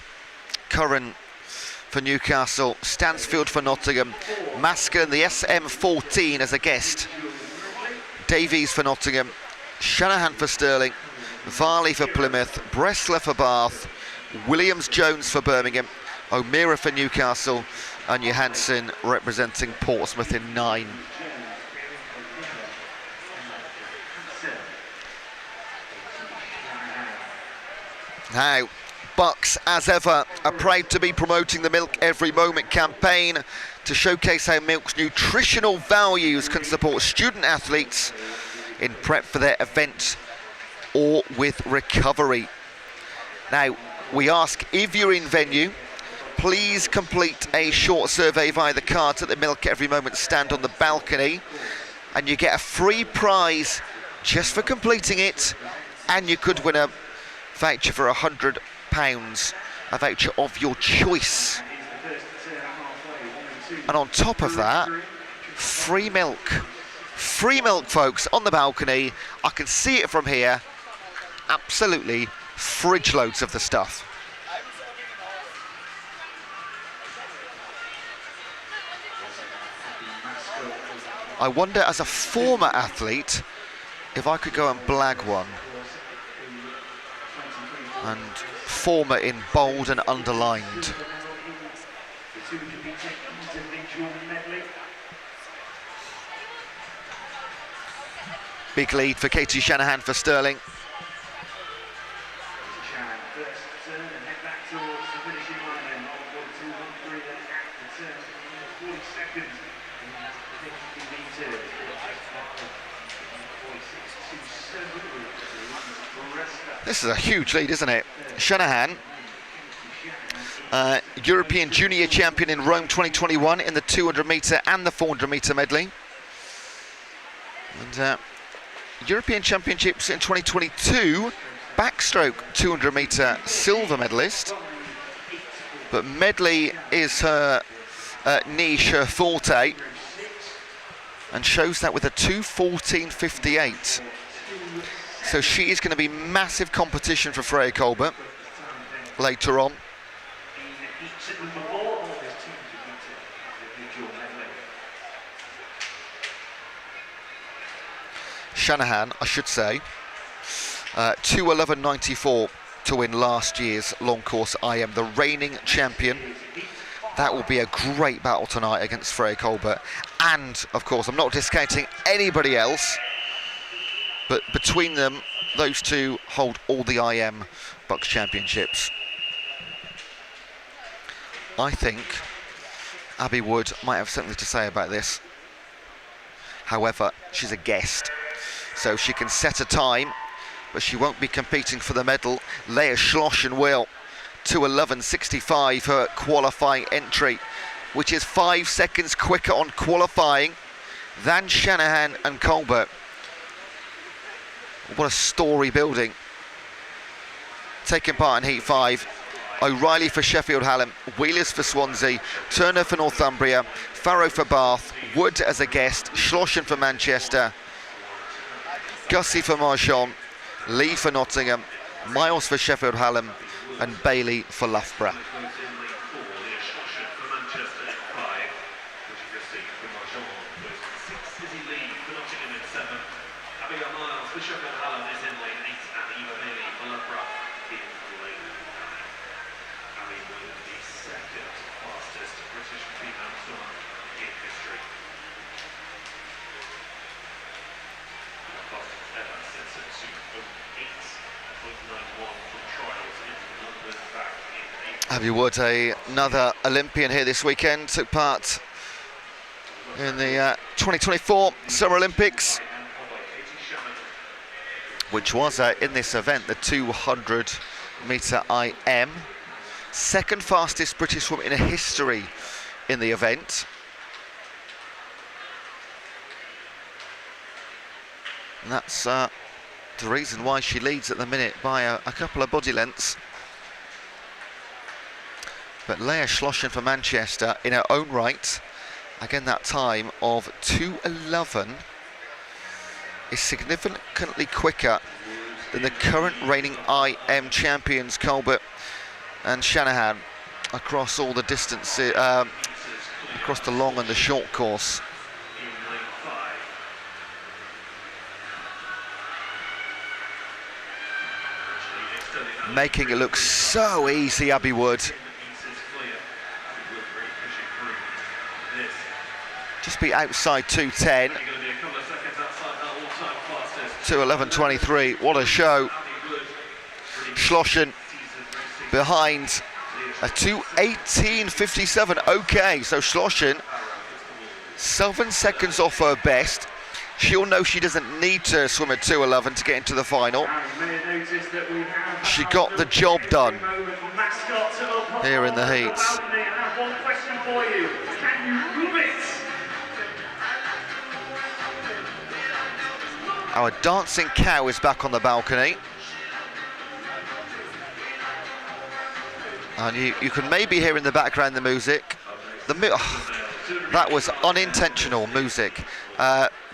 Curran for Newcastle, Stansfield for Nottingham, Maskin, the SM14 as a guest, Davies for Nottingham, Shanahan for Stirling, Varley for Plymouth, Bressler for Bath, Williams-Jones for Birmingham, O'Meara for Newcastle, and Johansson representing Portsmouth in 9. Now, BUCS, as ever, are proud to be promoting the Milk Every Moment campaign to showcase how milk's nutritional values can support student athletes in prep for their event or with recovery. Now, we ask if you're in venue, please complete a short survey via the cards at the Milk Every Moment stand on the balcony, and you get a free prize just for completing it, and you could win a voucher for £100, a voucher of your choice. And on top of that, free milk. Free milk, folks, on the balcony. I can see it from here. Absolutely fridge loads of the stuff. I wonder, as a former athlete, if I could go and blag one. And former in bold and underlined. Big lead for Katie Shanahan for Stirling. This is a huge lead, isn't it? Shanahan, European Junior Champion in Rome 2021 in the 200 metre and the 400 metre medley. And European Championships in 2022, backstroke 200 metre silver medalist. But medley is her niche, her forte, and shows that with a 2:14.58. So she is going to be massive competition for Freya Colbert later on. Shanahan, I should say, 2:11.94 to win last year's long course IM, the reigning champion. That will be a great battle tonight against Freya Colbert. And, of course, I'm not discounting anybody else, but between them, those two hold all the IM BUCS championships. I think Abby Wood might have something to say about this. However, she's a guest, so she can set a time, but she won't be competing for the medal. Leah Schlossen will. 2:11.65 her qualifying entry, which is 5 seconds quicker on qualifying than Shanahan and Colbert. What a story building. Taking part in Heat 5, O'Reilly for Sheffield Hallam, Wheelers for Swansea, Turner for Northumbria, Farrow for Bath, Wood as a guest, Schlossen for Manchester, Gussie for Marchand, Lee for Nottingham, Miles for Sheffield Hallam, and Bailey for Loughborough. Abby Wood, another Olympian here this weekend, took part in the 2024 Summer Olympics, which was in this event the 200 metre IM. Second fastest British woman in history in the event. And that's the reason why she leads at the minute by a couple of body lengths. But Leah Schlossen for Manchester in her own right, again that time of 2:11, is significantly quicker than the current reigning IM champions Colbert and Shanahan across all the distances, across the long and the short course. Making it look so easy, Abby Wood. Just be outside 2:10. 2:11.23. What a show. Schlossen behind a 2:18.57. Okay, so Schlossen 7 seconds off her best. She'll know she doesn't need to swim at 2:11 to get into the final. She got the job done here in the heats. One question for you. Can you move it? Our dancing cow is back on the balcony. And you can maybe hear in the background the music. That was unintentional music.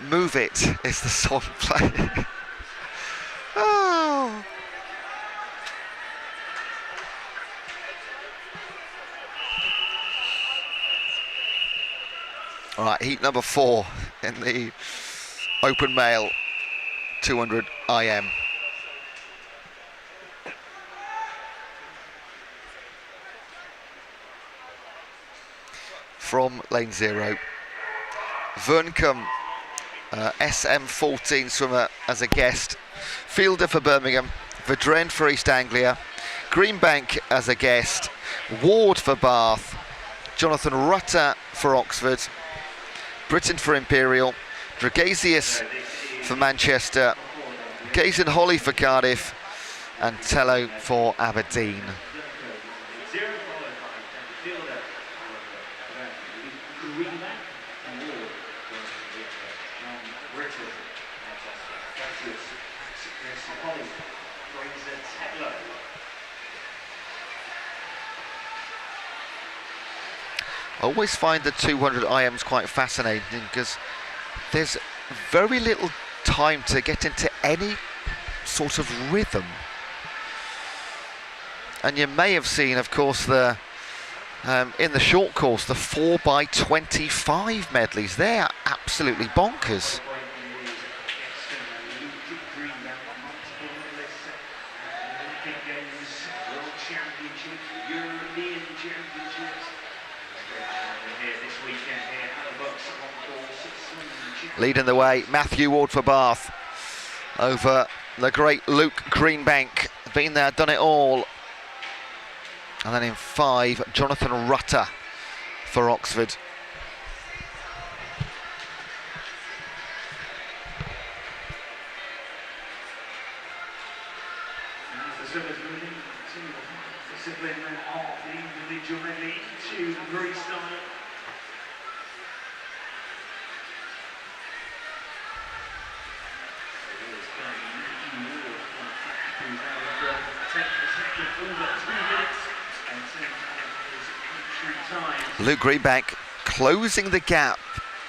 Move It is the song playing. Oh. All right, heat number 4 in the open male 200 IM. From lane 0, Verncombe, SM14 swimmer as a guest, fielder for Birmingham, Verdren for East Anglia, Greenbank as a guest, Ward for Bath, Jonathan Rutter for Oxford, Britton for Imperial, Dragasius for Manchester, Gazin Holly for Cardiff, and Tello for Aberdeen. I always find the 200 IMs quite fascinating because there's very little time to get into any sort of rhythm. And you may have seen, of course, the in the short course, the 4x25 medleys. They're absolutely bonkers. Leading the way, Matthew Ward for Bath over the great Luke Greenbank. Been there, done it all. And then in 5, Jonathan Rutter for Oxford. The swimmers moving to the discipline of the individual medley to freestyle. Luke Greenbank closing the gap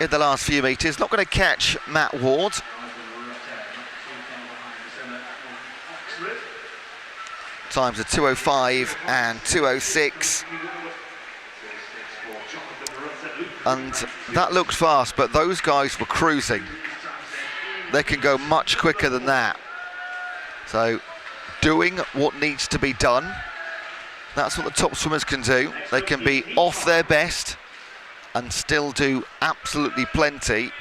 in the last few metres. Not going to catch Matt Ward. Times are 2:05 and 2:06. And that looked fast, but those guys were cruising. They can go much quicker than that. So doing what needs to be done. That's what the top swimmers can do. They can be off their best and still do absolutely plenty.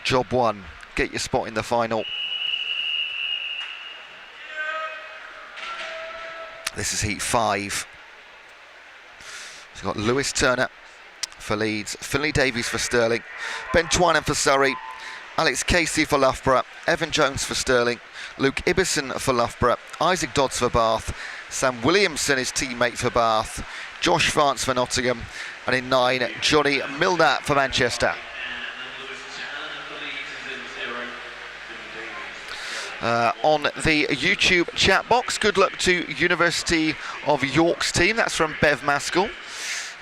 Job 1, get your spot in the final. This is heat 5. We've got Lewis Turner for Leeds, Finlay Davies for Stirling, Ben Twyman for Surrey, Alex Casey for Loughborough, Evan Jones for Stirling, Luke Ibbison for Loughborough, Isaac Dodds for Bath, Sam Williamson, his teammate for Bath, Josh Vance for Nottingham, and in 9, Johnny Milner for Manchester. On the YouTube chat box, good luck to University of York's team. That's from Bev Maskell.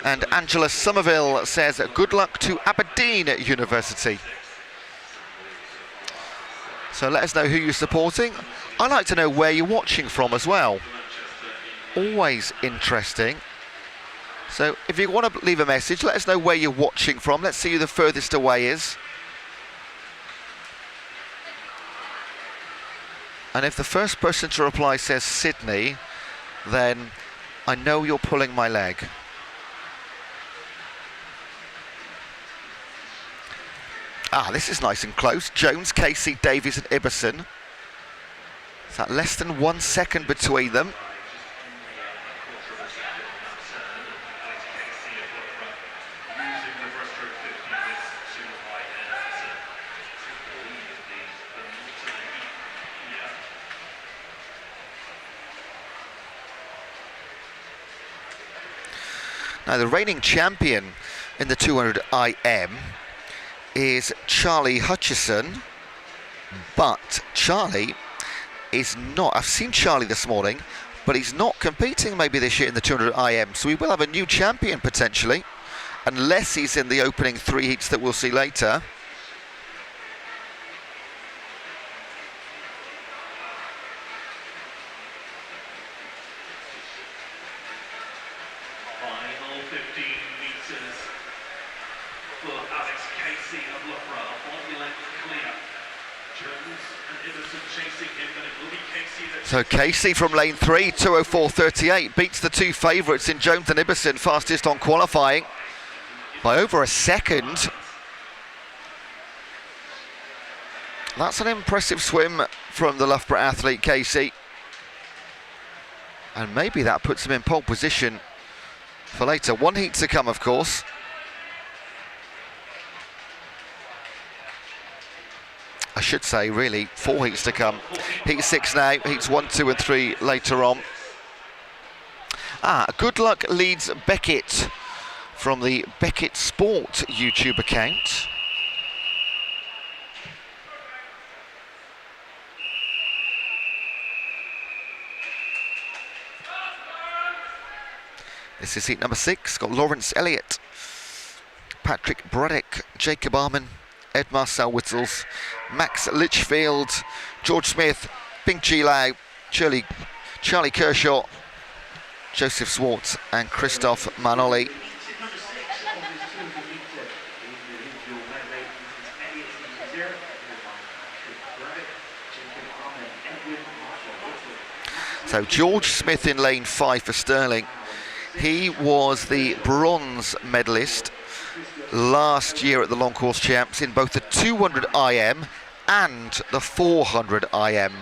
And Angela Somerville says, good luck to Aberdeen University. So let us know who you're supporting. I'd like to know where you're watching from as well. Always interesting. So if you want to leave a message, let us know where you're watching from. Let's see who the furthest away is. And if the first person to reply says Sydney, then I know you're pulling my leg. Ah, this is nice and close. Jones, Casey, Davies and Ibbison. Is that less than 1 second between them? Now the reigning champion in the 200 IM is Charlie Hutchison, but Charlie is not, I've seen Charlie this morning, but he's not competing maybe this year in the 200 IM, so we will have a new champion potentially, unless he's in the opening 3 heats that we'll see later. So Casey from lane 3, 2:04.38, beats the 2 favourites in Jones and Ibbison, fastest on qualifying, by over a second. That's an impressive swim from the Loughborough athlete, Casey. And maybe that puts him in pole position for later. 1 heat to come, of course. I should say, really, 4 heats to come. Heat 6 now, heats 1, 2 and 3 later on. Good Luck leads Beckett from the Beckett Sport YouTube account. This is heat number 6, got Lawrence Elliott, Patrick Braddock, Jacob Arman, Ed Marcel Whittles, Max Litchfield, George Smith, Ping Chi Lau, Charlie Kershaw, Joseph Swartz and Christoph Manoli. So George Smith in lane 5 for Stirling. He was the bronze medalist last year at the Long Course Champs in both the 200 IM and the 400 IM.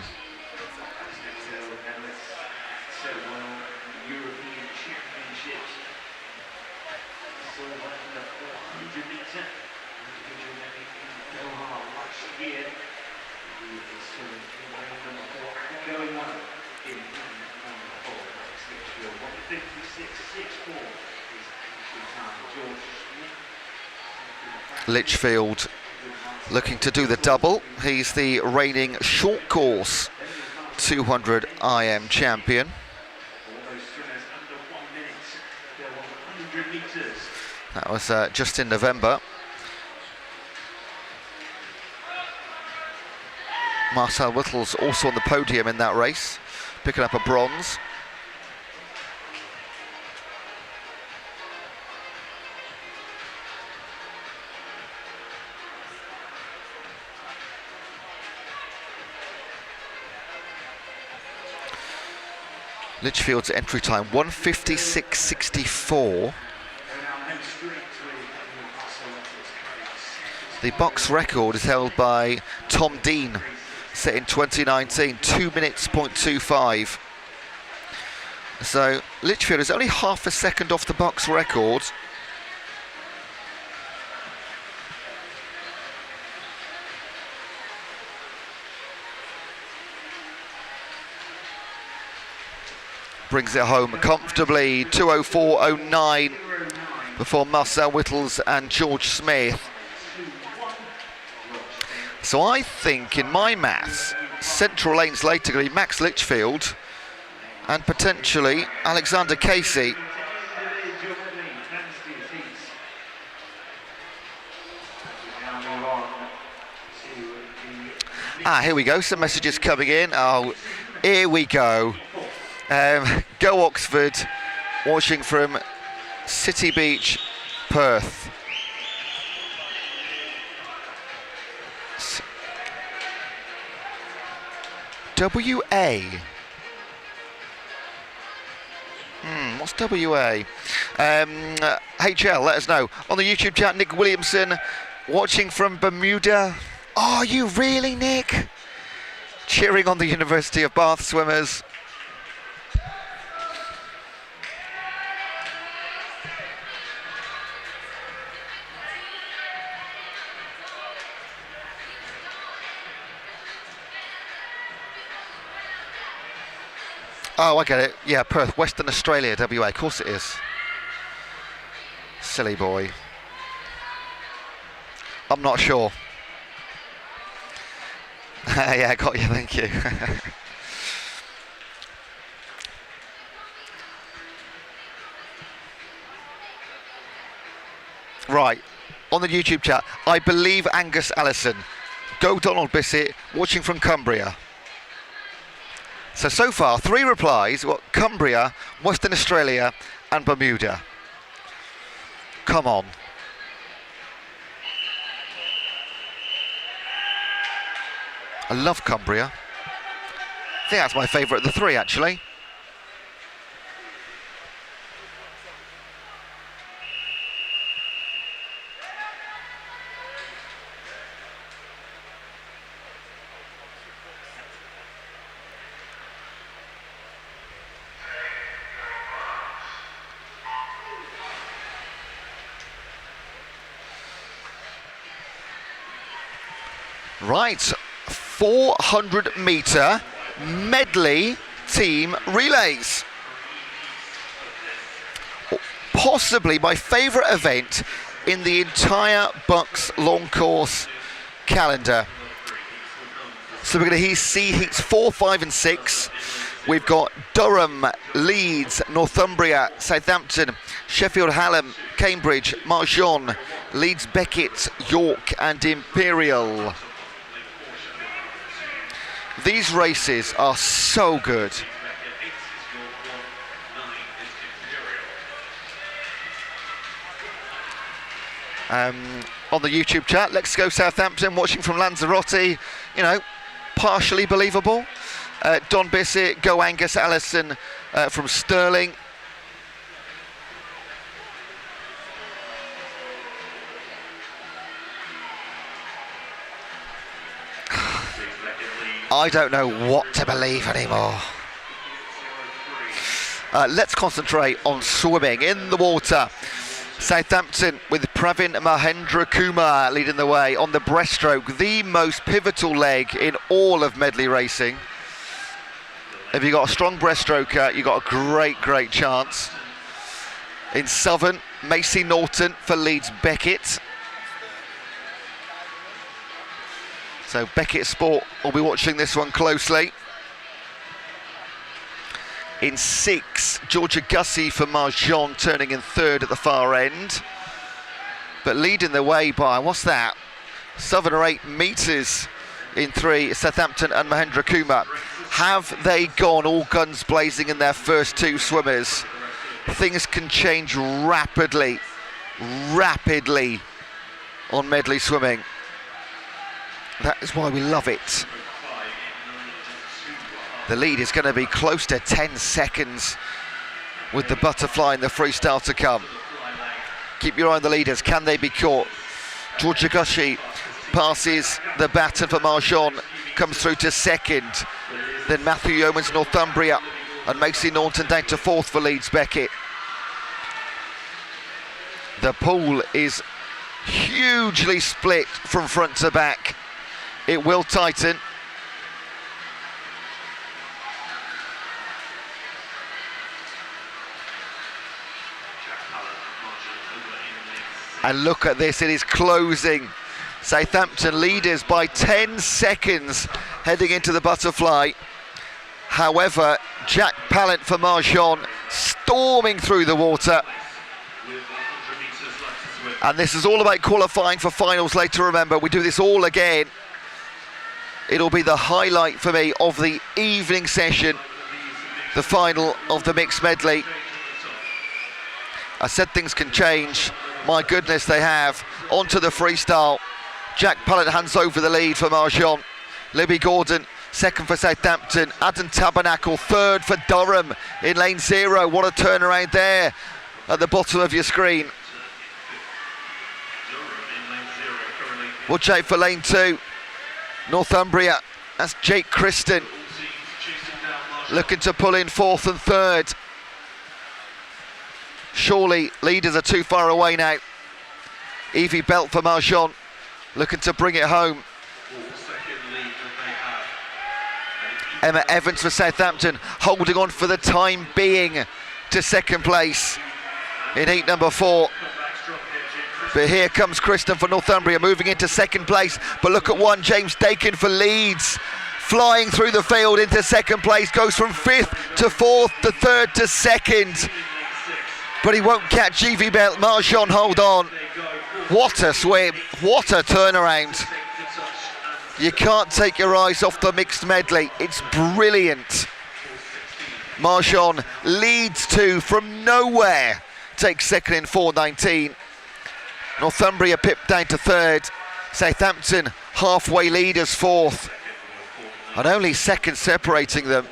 Litchfield looking to do the double. He's the reigning short course 200 IM champion. That was just in November. Marcel Whittles also on the podium in that race, picking up a bronze. Litchfield's entry time 1:56.64. The box record is held by Tom Dean, set in 2019, 2 minutes, 0.25. So Litchfield is only half a second off the box record. Brings it home comfortably, 2:04.09 before Marcel Whittles and George Smith. So I think, in my maths, central lanes later going to be Max Litchfield and potentially Alexander Casey. Here we go, some messages coming in. Oh, here we go. Go Oxford, watching from City Beach, Perth. WA. What's WA? HL, let us know. On the YouTube chat, Nick Williamson, watching from Bermuda. Are you really, Nick? cheering on the University of Bath swimmers. Oh, I get it. Yeah, Perth, Western Australia, WA. Of course it is. Silly boy. I'm not sure. Yeah, got you, thank you. Right, on the YouTube chat, I believe Angus Allison. Go Donald Bissett, watching from Cumbria. So far, 3 replies, Cumbria, Western Australia and Bermuda. Come on. I love Cumbria. I think that's my favourite of the 3, actually. Right, 400 metre medley team relays. Possibly my favourite event in the entire BUCS long course calendar. So we're going to see heats 4, 5 and 6. We've got Durham, Leeds, Northumbria, Southampton, Sheffield, Hallam, Cambridge, Marjon, Leeds, Beckett, York and Imperial. These races are so good. On the YouTube chat, let's go Southampton, watching from Lanzarote, you know, partially believable. Don Bissett, go Angus Allison from Stirling. I don't know what to believe anymore. Let's concentrate on swimming in the water. Southampton with Pravin Mahendra Kumar leading the way on the breaststroke, the most pivotal leg in all of medley racing. If you've got a strong breaststroker, you've got a great chance. In Southern, Macy Norton for Leeds Beckett. So Beckett Sport will be watching this one closely. In 6, Georgia Gussie for Marjon, turning in 3rd at the far end. But leading the way by, what's that? 7 or 8 metres in 3, Southampton and Mahendra Kumar. Have they gone all guns blazing in their first 2 swimmers? Things can change rapidly on medley swimming. That is why we love it. The lead is going to be close to 10 seconds with the butterfly and the freestyle to come. Keep your eye on the leaders. Can they be caught? Georgia Gussie passes the baton for Marjon, comes through to 2nd. Then Matthew Yeomans, Northumbria, and Macy Norton down to 4th for Leeds Beckett. The pool is hugely split from front to back. It will tighten. And look at this, it is closing. Southampton leaders by 10 seconds heading into the butterfly. However, Jack Pallant for Marjon storming through the water. And this is all about qualifying for finals later. Remember, we do this all again. It'll be the highlight for me of the evening session, the final of the mixed medley. I said things can change. My goodness, they have. Onto the freestyle. Jack Pallant hands over the lead for Marjon. Libby Gordon, 2nd for Southampton. Adam Tabernacle, 3rd for Durham in lane 0. What a turnaround there at the bottom of your screen. Watch out for lane 2. Northumbria That's Jake Christen looking to pull in fourth and third. Surely leaders are too far away now. Evie Belt for Marjon looking to bring it home. Emma Evans for Southampton holding on for the time being to second place in heat number 4. But here comes Kristen for Northumbria moving into second place. But look at one, James Dakin for Leeds, flying through the field into second place, goes from 5th to 4th to 3rd to 2nd. But he won't catch Evie Belt. Marjon, hold on. What a swim, what a turnaround. You can't take your eyes off the mixed medley. It's brilliant. Marjon leads 2 from nowhere. Takes second in 4:19. Northumbria pipped down to 3rd. Southampton halfway leaders 4th. And only 2nd separating them.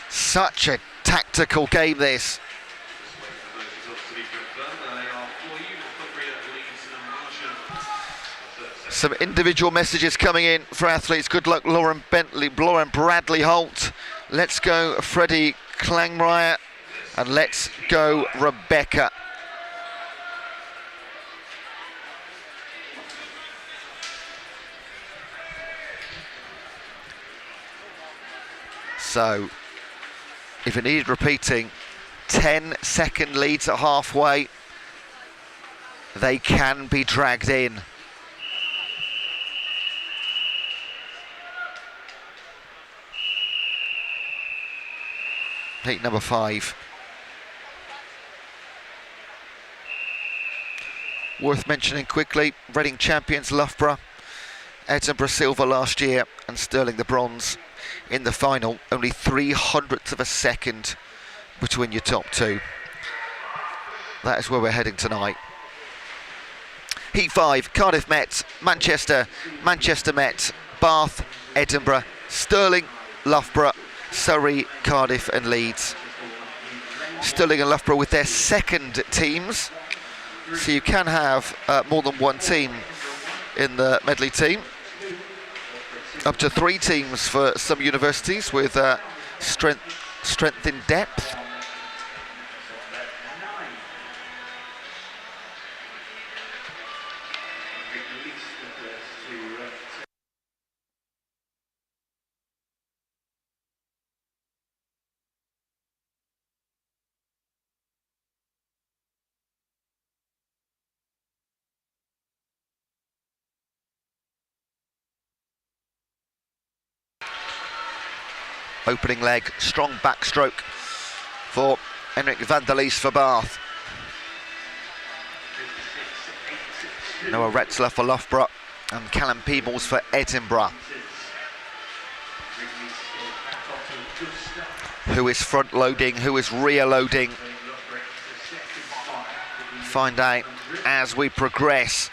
Such a tactical game this. Some individual messages coming in for athletes. Good luck, Lauren Bentley, Lauren Bradley Holt. Let's go, Freddie Klangmeyer. And let's go, Rebecca. So, if it needed repeating, 10-second leads at halfway. They can be dragged in. Heat number 5. Worth mentioning quickly, Reading champions Loughborough, Edinburgh silver last year, and Stirling the bronze in the final. Only 300ths of a second between your top 2. That is where we're heading tonight. Heat 5, Cardiff Met, Manchester, Manchester Met, Bath, Edinburgh, Stirling, Loughborough, Surrey, Cardiff and Leeds. Stirling and Loughborough with their second teams, so you can have more than one team in the medley team. Up to 3 teams for some universities with strength in depth. Opening leg, strong backstroke for Henrik van der Lees for Bath. Noah Retzler for Loughborough and Callum Peebles for Edinburgh. Who is front loading, who is rear loading? Find out as we progress.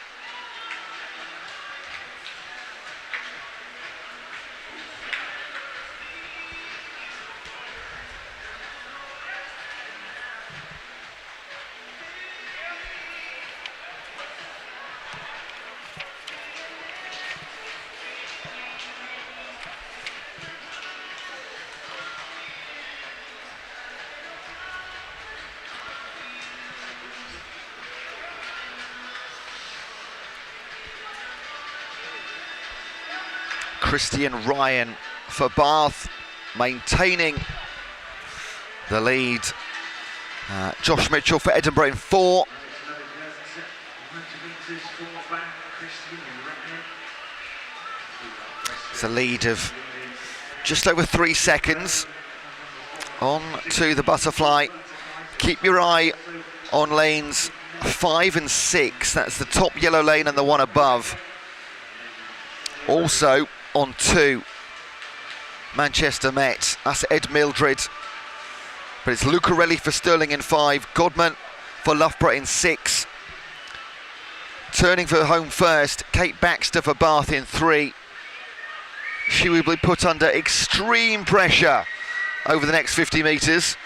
Christian Ryan for Bath, maintaining the lead. Josh Mitchell for Edinburgh in 4. It's a lead of just over 3 seconds. On to the butterfly. Keep your eye on lanes 5 and 6. That's the top yellow lane and the one above. Also on 2, Manchester Met, that's Ed Mildred. But it's Lucarelli for Stirling in 5, Godman for Loughborough in 6. Turning for home first, Kate Baxter for Bath in 3. She will be put under extreme pressure over the next 50 metres.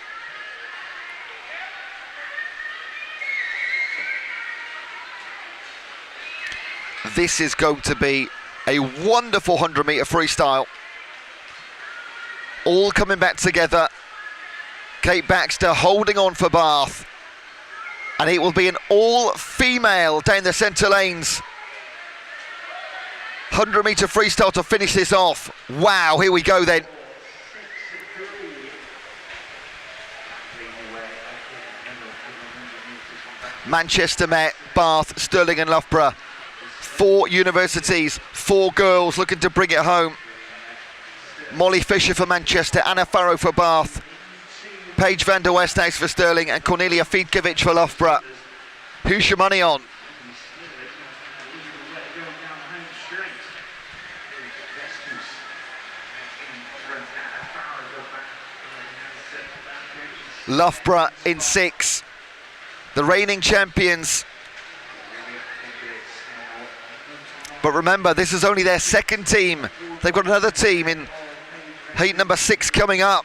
This is going to be A wonderful 100-metre freestyle. All coming back together. Kate Baxter holding on for Bath. And it will be an all-female down the centre lanes. 100-metre freestyle to finish this off. Wow, here we go then. Manchester Met, Bath, Stirling and Loughborough. 4 universities, 4 girls looking to bring it home. Molly Fisher for Manchester, Anna Farrow for Bath, Paige van der Westhuis for Stirling and Cornelia Fiedkiewicz for Loughborough. Who's your money on? Loughborough in 6. The reigning champions. But remember, this is only their second team. They've got another team in heat number 6 coming up.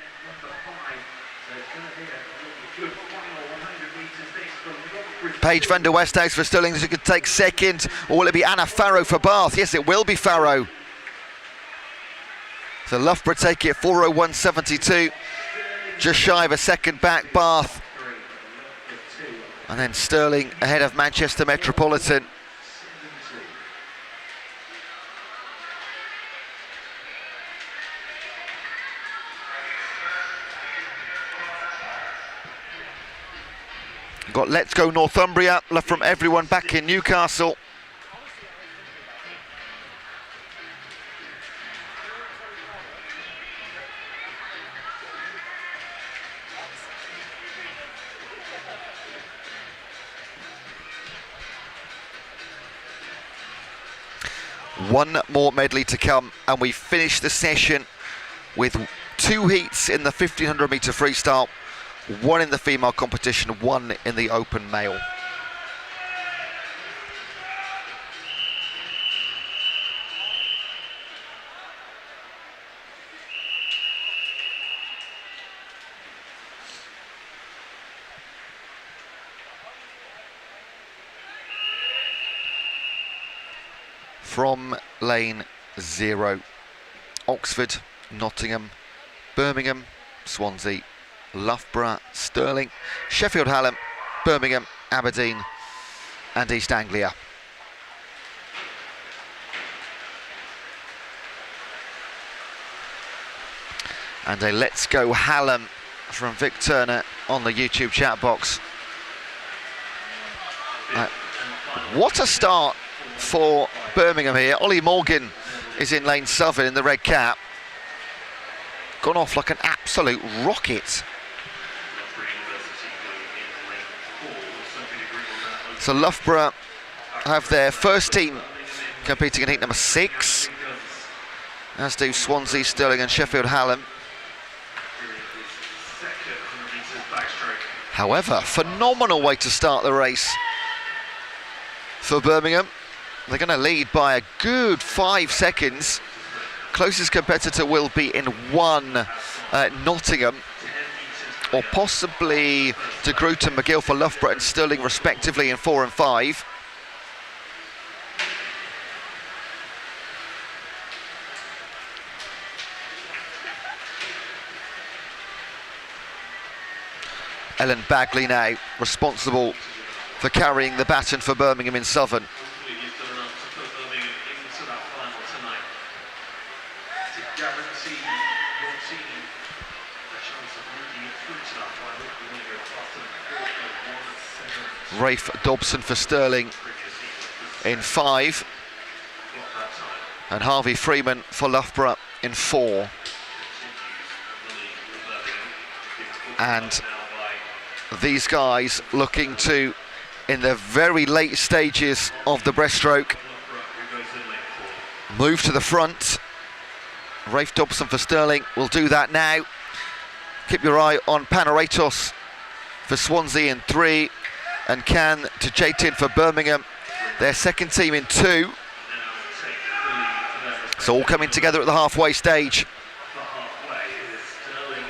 Paige van der Westhuis for Stirling, who could take second. Or will it be Anna Farrow for Bath? Yes, it will be Farrow. So Loughborough take it 4:01.72. Just shy of a second back, Bath. And then Stirling ahead of Manchester Metropolitan. Got Let's Go Northumbria, love from everyone back in Newcastle. One more medley to come, and we finish the session with 2 heats in the 1500 metre freestyle, 1 in the female competition, 1 in the open male. From lane 0, Oxford, Nottingham, Birmingham, Swansea, Loughborough, Stirling, Sheffield, Hallam, Birmingham, Aberdeen and East Anglia. And a Let's Go Hallam from Vic Turner on the YouTube chat box. What a start for Birmingham here. Ollie Morgan is in lane 7 in the red cap. Gone off like an absolute rocket. So Loughborough have their first team competing in heat number 6, as do Swansea, Stirling and Sheffield Hallam. However, phenomenal way to start the race for Birmingham. They're going to lead by a good 5 seconds. Closest competitor will be in 1, Nottingham, or possibly De Groot and McGill for Loughborough and Stirling respectively in 4 and 5. Ellen Bagley now responsible for carrying the baton for Birmingham in Southern. Rafe Dobson for Stirling in 5, and Harvey Freeman for Loughborough in 4. And these guys looking to, in the very late stages of the breaststroke, move to the front. Rafe Dobson for Stirling will do that now. Keep your eye on Panaratos for Swansea in 3, and Can to Jaitin for Birmingham, their second team in 2. So all coming together at the halfway stage.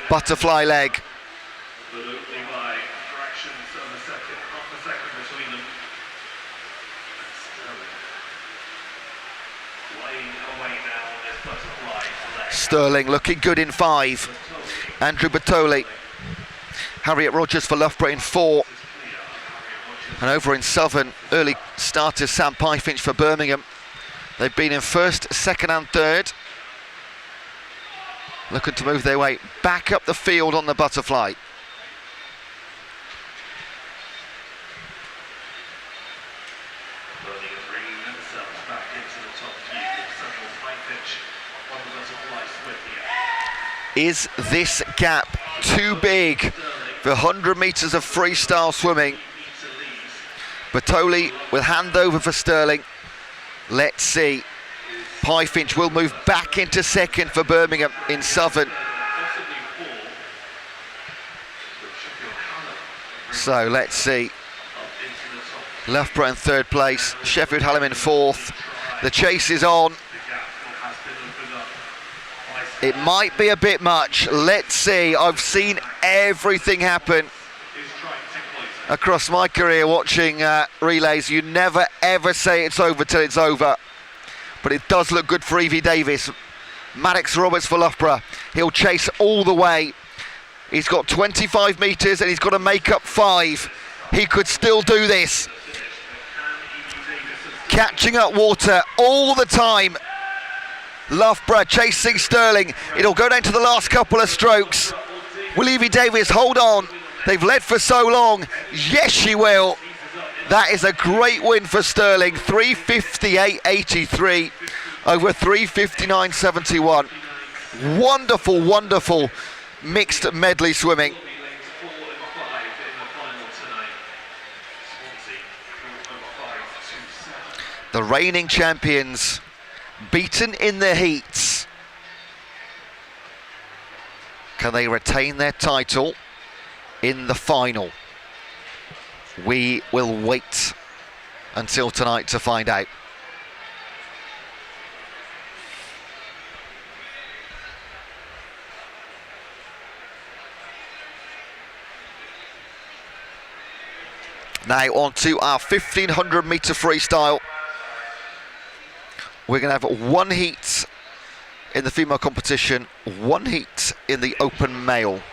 Butterfly leg. Sterling looking good in 5. Andrew Bertoli. Harriet Rogers for Loughborough in 4. And over in Southern, early starters Sam Pyfinch for Birmingham. They've been in 1st, 2nd and 3rd. Looking to move their way back up the field on the butterfly. Is this gap too big for 100 metres of freestyle swimming? Bertoli with handover for Sterling. Let's see. Pyfinch will move back into 2nd for Birmingham in Southern. So let's see. Loughborough in 3rd place, Sheffield Hallam in 4th. The chase is on. It might be a bit much. Let's see. I've seen everything happen across my career watching relays. You never ever say it's over till it's over. But it does look good for Evie Davis. Maddox Roberts for Loughborough. He'll chase all the way. He's got 25 metres and he's got to make up 5. He could still do this. Catching up water all the time. Loughborough chasing Sterling. It'll go down to the last couple of strokes. Will Evie Davis hold on? They've led for so long. Yes, she will. That is a great win for Sterling. 3:58.83 over 3:59.71. Wonderful, wonderful mixed medley swimming. The reigning champions beaten in the heats. Can they retain their title in the final? We will wait until tonight to find out. Now on to our 1500 metre freestyle. We're going to have 1 heat in the female competition, 1 heat in the open male.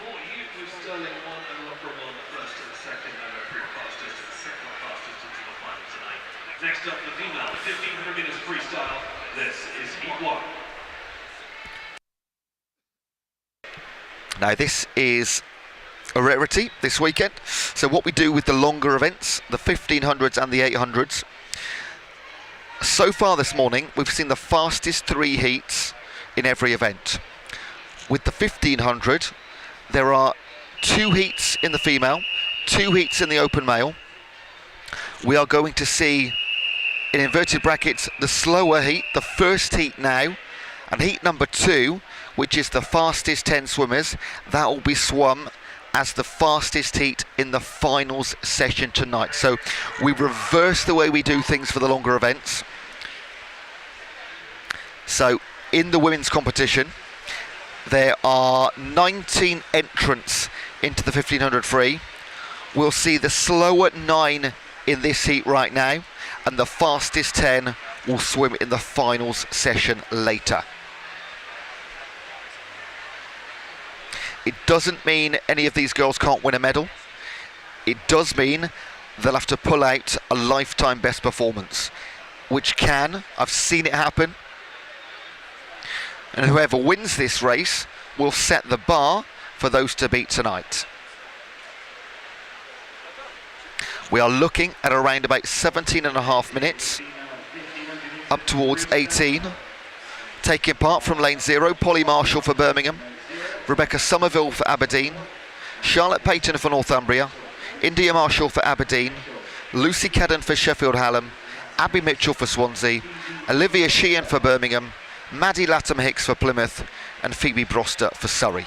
Next up, the female 1500 metres freestyle. This is heat 1. Now this is a rarity this weekend. So what we do with the longer events, the 1500s and the 800s. So far this morning, we've seen the fastest 3 heats in every event. With the 1500, there are 2 heats in the female, 2 heats in the open male. We are going to see, in inverted brackets, the slower heat, the first heat now, and heat number 2, which is the fastest 10 swimmers, that will be swum as the fastest heat in the finals session tonight. So we reverse the way we do things for the longer events. So in the women's competition, there are 19 entrants into the 1500 free. We'll see the slower 9 in this heat right now, and the fastest 10 will swim in the finals session later. It doesn't mean any of these girls can't win a medal. It does mean they'll have to pull out a lifetime best performance, which can, I've seen it happen, and whoever wins this race will set the bar for those to beat tonight. We are looking at around about 17.5 minutes, up towards 18. Taking part from lane 0, Polly Marshall for Birmingham, Rebecca Somerville for Aberdeen, Charlotte Payton for Northumbria, India Marshall for Aberdeen, Lucy Cadden for Sheffield Hallam, Abby Mitchell for Swansea, Olivia Sheehan for Birmingham, Maddie Latham Hicks for Plymouth, and Phoebe Broster for Surrey.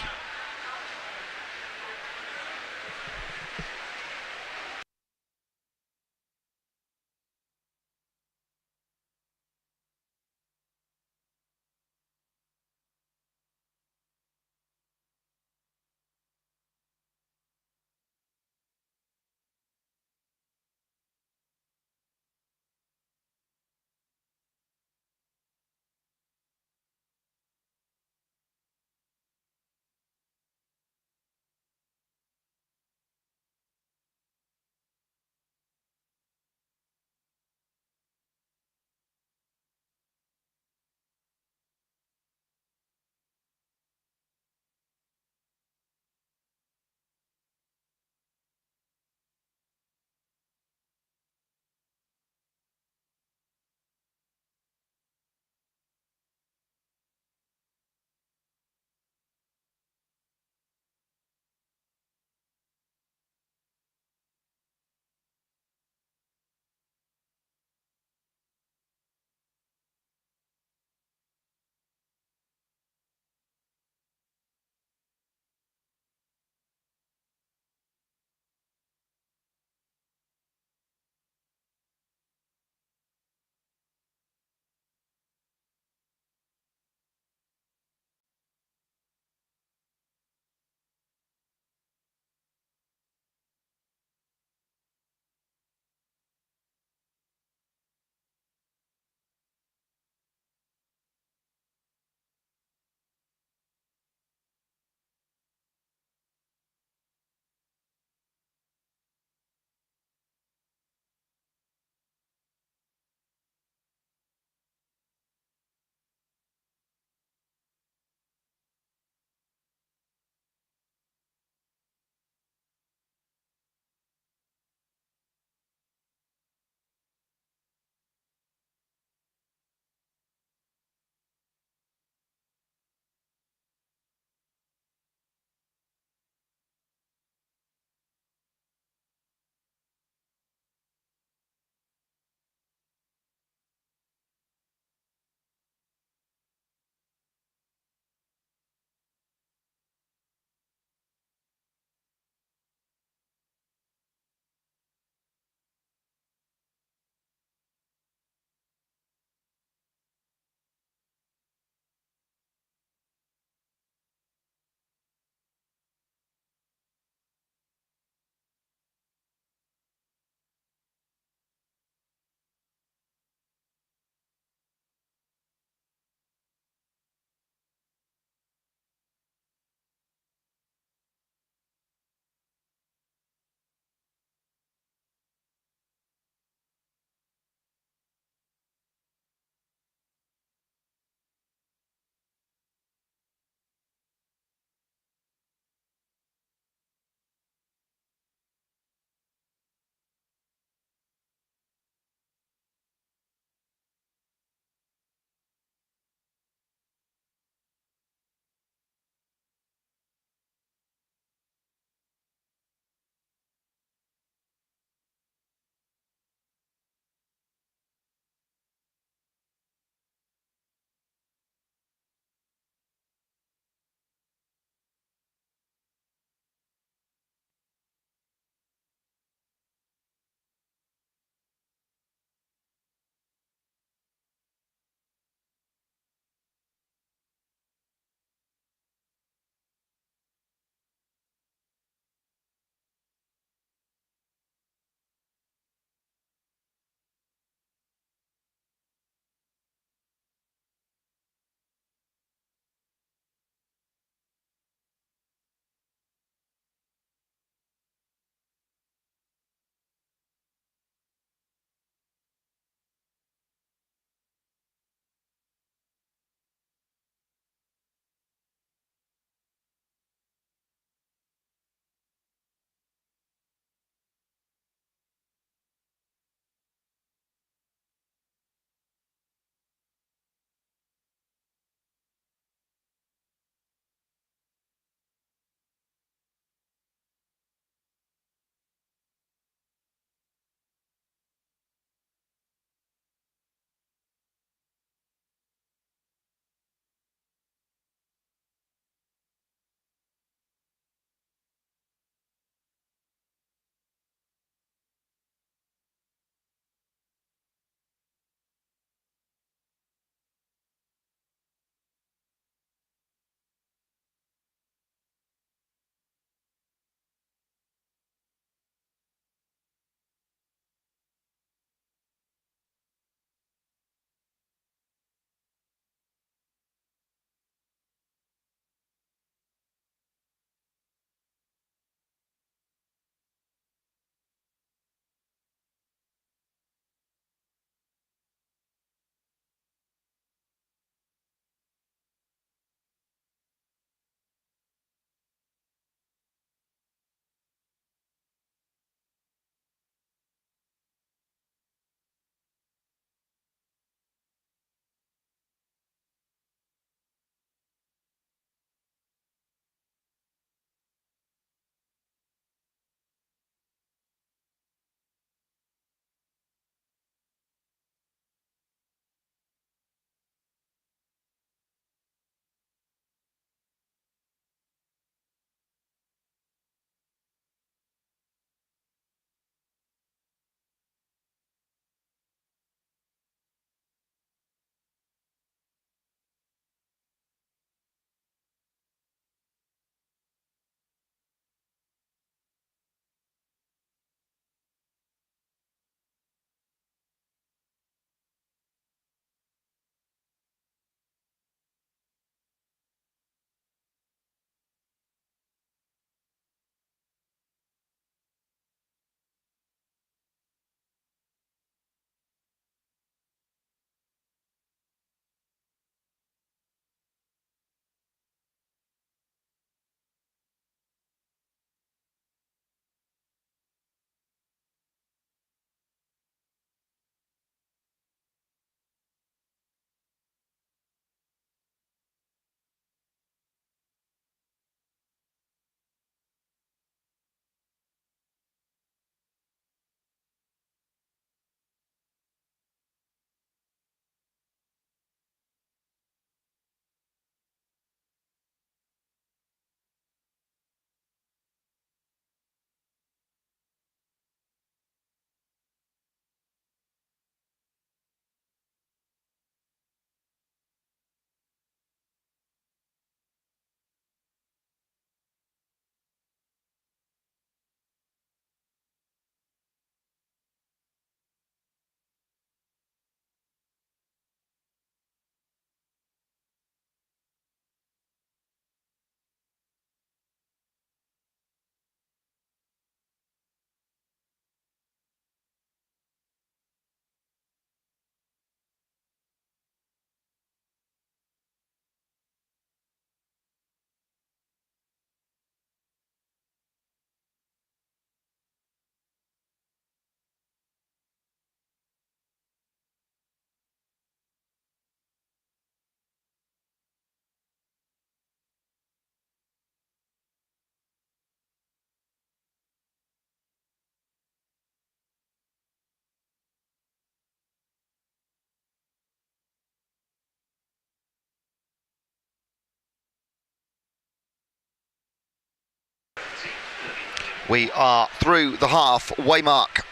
We are through the halfway mark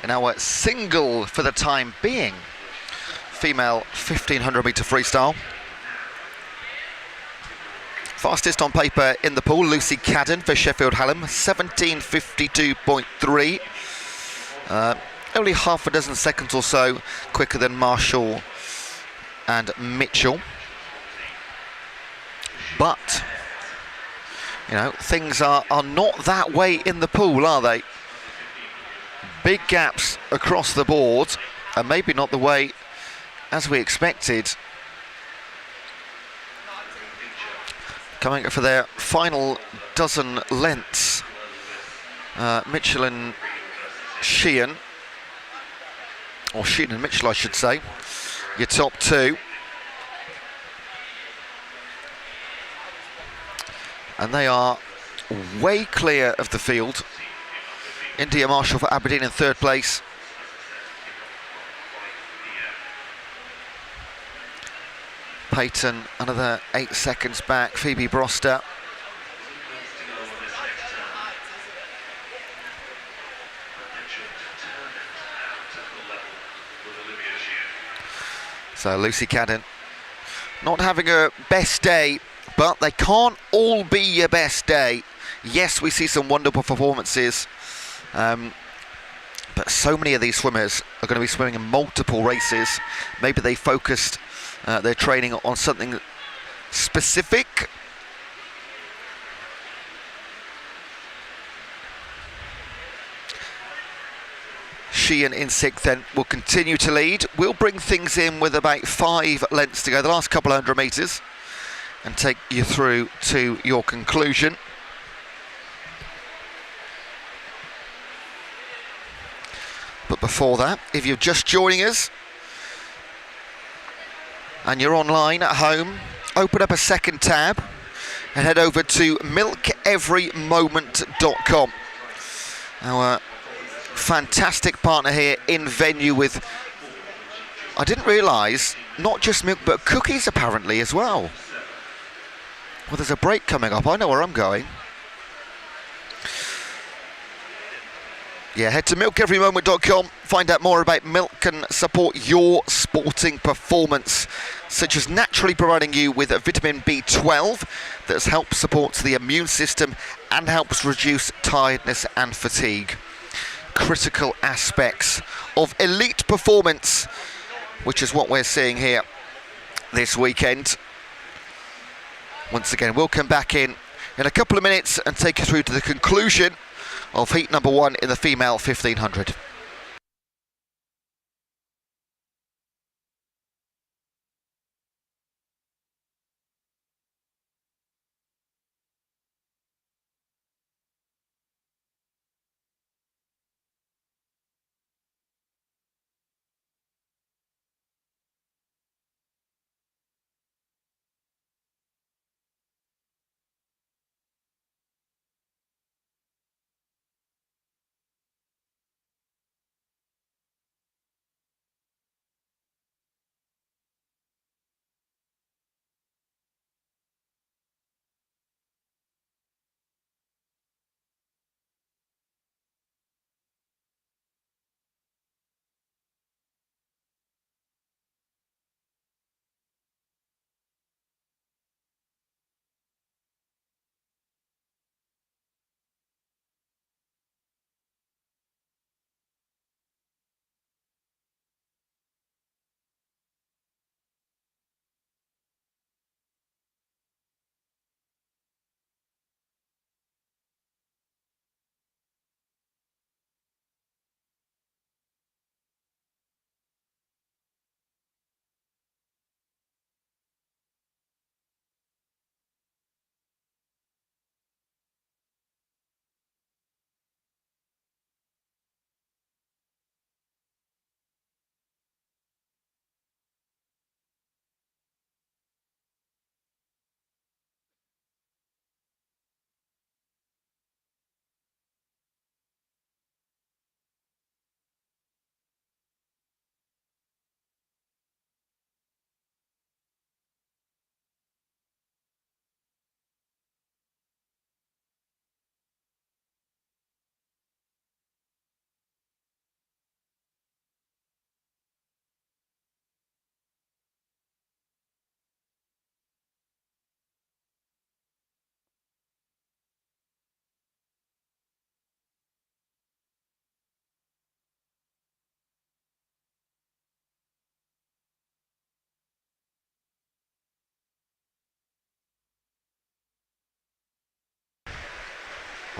in our single for the time being female 1500 metre freestyle. Fastest on paper in the pool, Lucy Cadden for Sheffield Hallam, 17:52.3. Only half a dozen seconds or so quicker than Marshall and Mitchell. But, you know, things are not that way in the pool, are they? Big gaps across the board, and maybe not the way as we expected. Coming up for their final dozen lengths, Mitchell and Sheehan, or Sheehan and Mitchell I should say, your top two. And they are way clear of the field. India Marshall for Aberdeen in third place. Peyton another 8 seconds back. Phoebe Broster. So Lucy Cadden not having her best day, but they can't all be your best day. Yes, we see some wonderful performances, but so many of these swimmers are going to be swimming in multiple races. Maybe they focused their training on something specific. Sheehan in sixth then will continue to lead. We'll bring things in with about 5 lengths to go, the last couple 100 metres, and take you through to your conclusion. But before that, if you're just joining us and you're online at home, open up a second tab and head over to milkeverymoment.com. Our fantastic partner here in venue with, I didn't realise, not just milk but cookies apparently as well. Well, there's a break coming up. I know where I'm going. Yeah, head to milkeverymoment.com. Find out more about milk can support your sporting performance, such as naturally providing you with a vitamin B12 that helps support the immune system and helps reduce tiredness and fatigue. Critical aspects of elite performance, which is what we're seeing here this weekend. Once again, we'll come back in a couple of minutes and take you through to the conclusion of heat number 1 in the female 1500.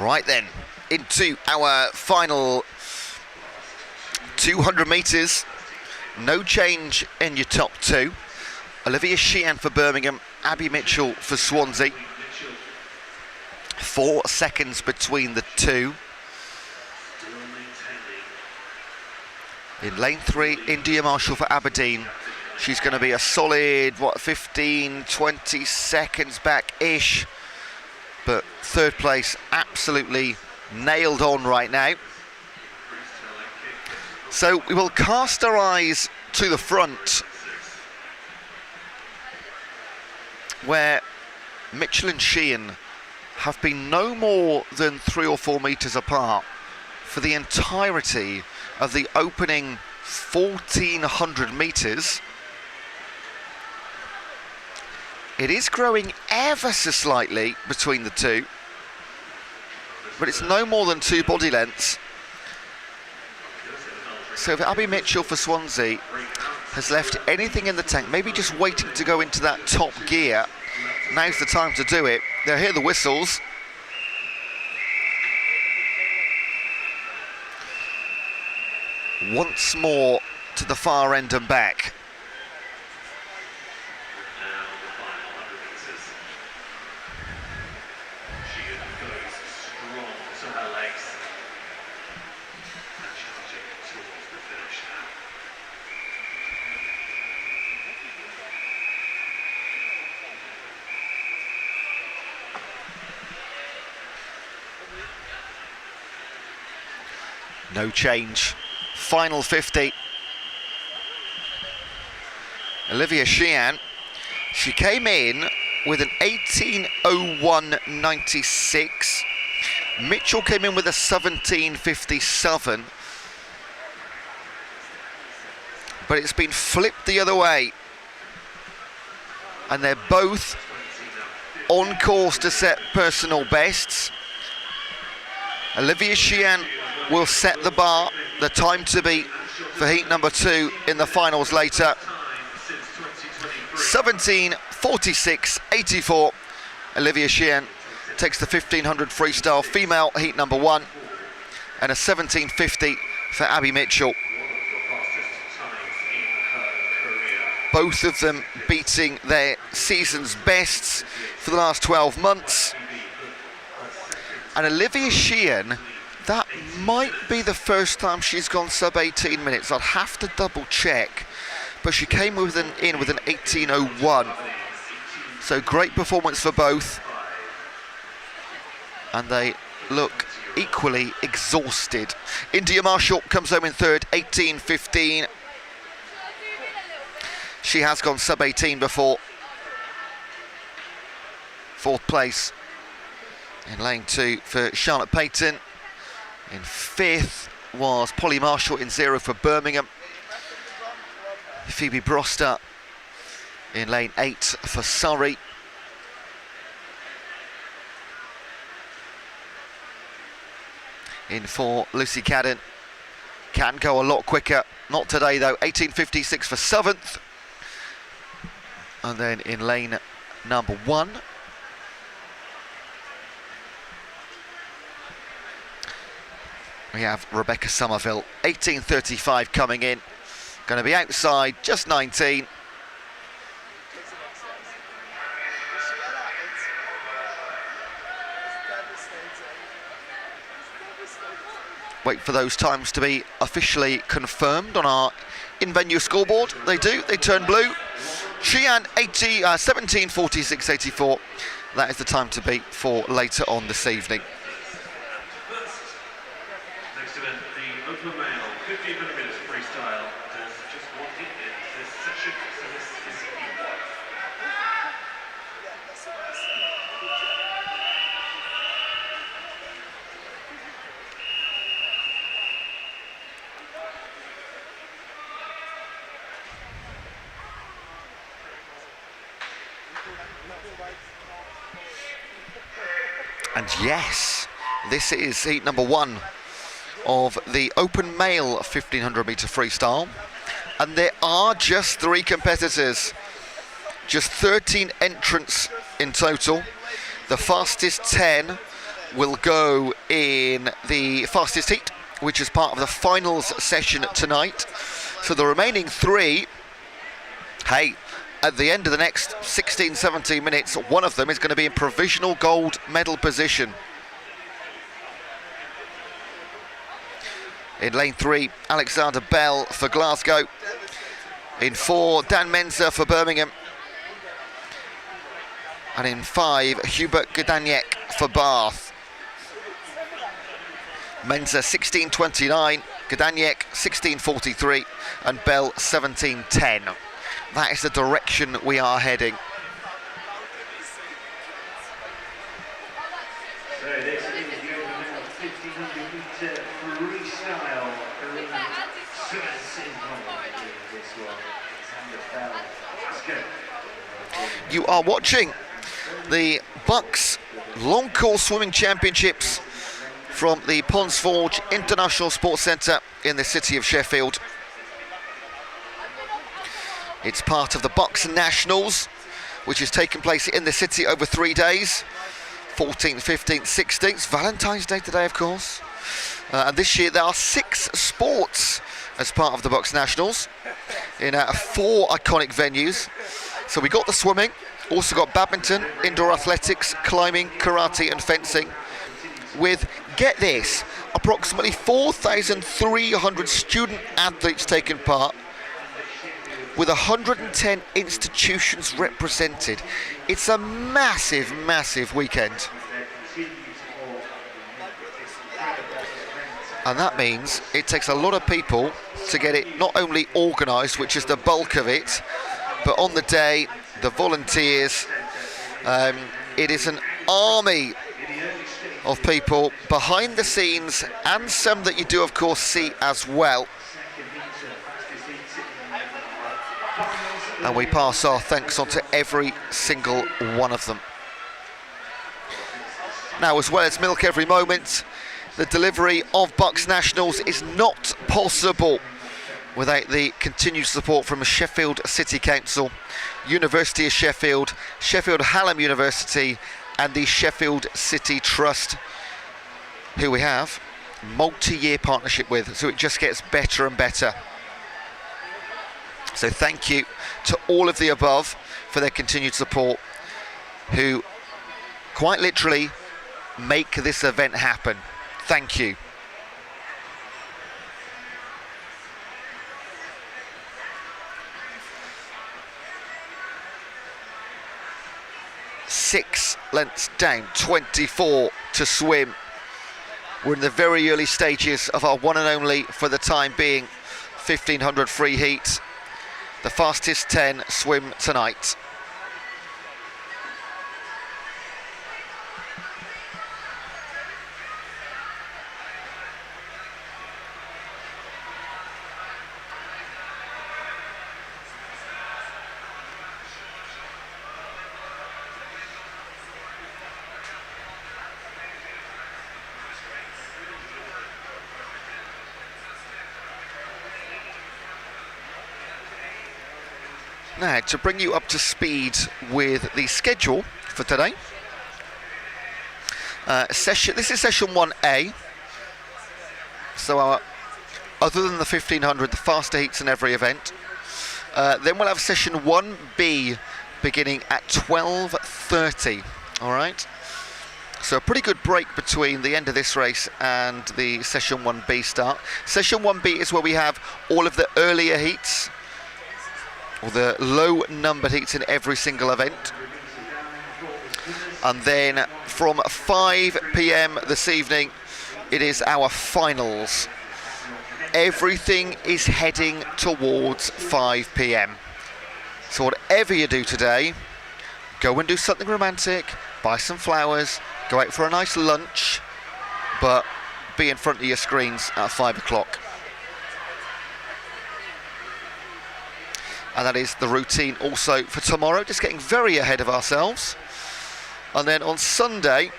Right then, into our final 200 metres. No change in your top two. Olivia Sheehan for Birmingham, Abby Mitchell for Swansea. 4 seconds between the two. In lane 3, India Marshall for Aberdeen. She's going to be a solid, 15, 20 seconds back-ish. But third place, absolutely nailed on right now. So we will cast our eyes to the front, where Mitchell and Sheehan have been no more than 3 or 4 metres apart for the entirety of the opening 1,400 metres. It is growing ever so slightly between the two, but it's no more than 2 body lengths. So if Abby Mitchell for Swansea has left anything in the tank, maybe just waiting to go into that top gear, now's the time to do it. They'll hear the whistles. Once more to the far end and back. No change. Final 50. Olivia Sheehan, she came in with an 18:01.96. Mitchell came in with a 17:57. But it's been flipped the other way. And they're both on course to set personal bests. Olivia Sheehan will set the bar, the time to beat for heat number 2 in the finals later. 17:46.84. Olivia Sheehan takes the 1500 freestyle female heat number 1, and a 17:50 for Abby Mitchell. Both of them beating their season's bests for the last 12 months. And Olivia Sheehan, that might be the first time she's gone sub 18 minutes. I'll have to double check, but she came in with an 18:01. So great performance for both, and they look equally exhausted. India Marshall comes home in third, 18:15. She has gone sub 18 before. Fourth place in lane 2 for Charlotte Payton. In fifth was Polly Marshall in 0 for Birmingham. Phoebe Broster in lane 8 for Surrey. In for Lucy Cadden. Can go a lot quicker. Not today though. 18:56 for 7th. And then in lane number 1, we have Rebecca Somerville, 18:35 coming in. Going to be outside, just 19. Wait for those times to be officially confirmed on our in-venue scoreboard. They do, they turn blue. Sheehan, 17:46.84. That is the time to beat for later on this evening. Next event, the open male 1500 meters freestyle. There's just one hit in this session, so this is E1. And yes, this is heat number 1 of the open male 1500 metre freestyle. And there are just 3 competitors, just 13 entrants in total. The fastest 10 will go in the fastest heat, which is part of the finals session tonight. So the remaining 3, hey, at the end of the next 16, 17 minutes, one of them is going to be in provisional gold medal position. In lane 3, Alexander Bell for Glasgow. In 4, Dan Menzer for Birmingham. And in 5, Hubert Gdaniek for Bath. Menzer 16.29, Gdaniek 16.43, and Bell 17.10. That is the direction we are heading. So this is the overall 1500 metre freestyle arena. This one. Let's go. You are watching the BUCS Long Course Swimming Championships from the Ponds Forge International Sports Centre in the city of Sheffield. It's part of the BUCS Nationals, which is taking place in the city over 3 days, 14th, 15th, 16th. Valentine's Day today, of course. And this year there are 6 sports as part of the BUCS Nationals in 4 iconic venues. So we got the swimming, also got badminton, indoor athletics, climbing, karate and fencing, with, get this, approximately 4,300 student athletes taking part, with 110 institutions represented. It's a massive, massive weekend. And that means it takes a lot of people to get it not only organised, which is the bulk of it, but on the day, the volunteers. It is an army of people behind the scenes, and some that you do of course see as well. And we pass our thanks on to every single one of them. Now, as well as milk every moment, the delivery of BUCS Nationals is not possible without the continued support from Sheffield City Council, University of Sheffield, Sheffield Hallam University and the Sheffield City Trust, who we have multi-year partnership with, so it just gets better and better. So thank you to all of the above for their continued support, who quite literally make this event happen. Thank you. Six lengths down, 24 to swim. We're in the very early stages of our one and only, for the time being, 1500 free heat. The fastest 10 swim tonight. Now, to bring you up to speed with the schedule for today, this is session 1A. So other than the 1500, the faster heats in every event. Then we'll have session 1B beginning at 12:30. All right. So a pretty good break between the end of this race and the session 1B start. Session 1B is where we have all of the earlier heats, or the low numbered heats in every single event. And then from 5 p.m. this evening, it is our finals. Everything is heading towards 5 p.m. So whatever you do today, go and do something romantic, buy some flowers, go out for a nice lunch, but be in front of your screens at 5 o'clock. And that is the routine also for tomorrow, just getting very ahead of ourselves. And then on Sunday,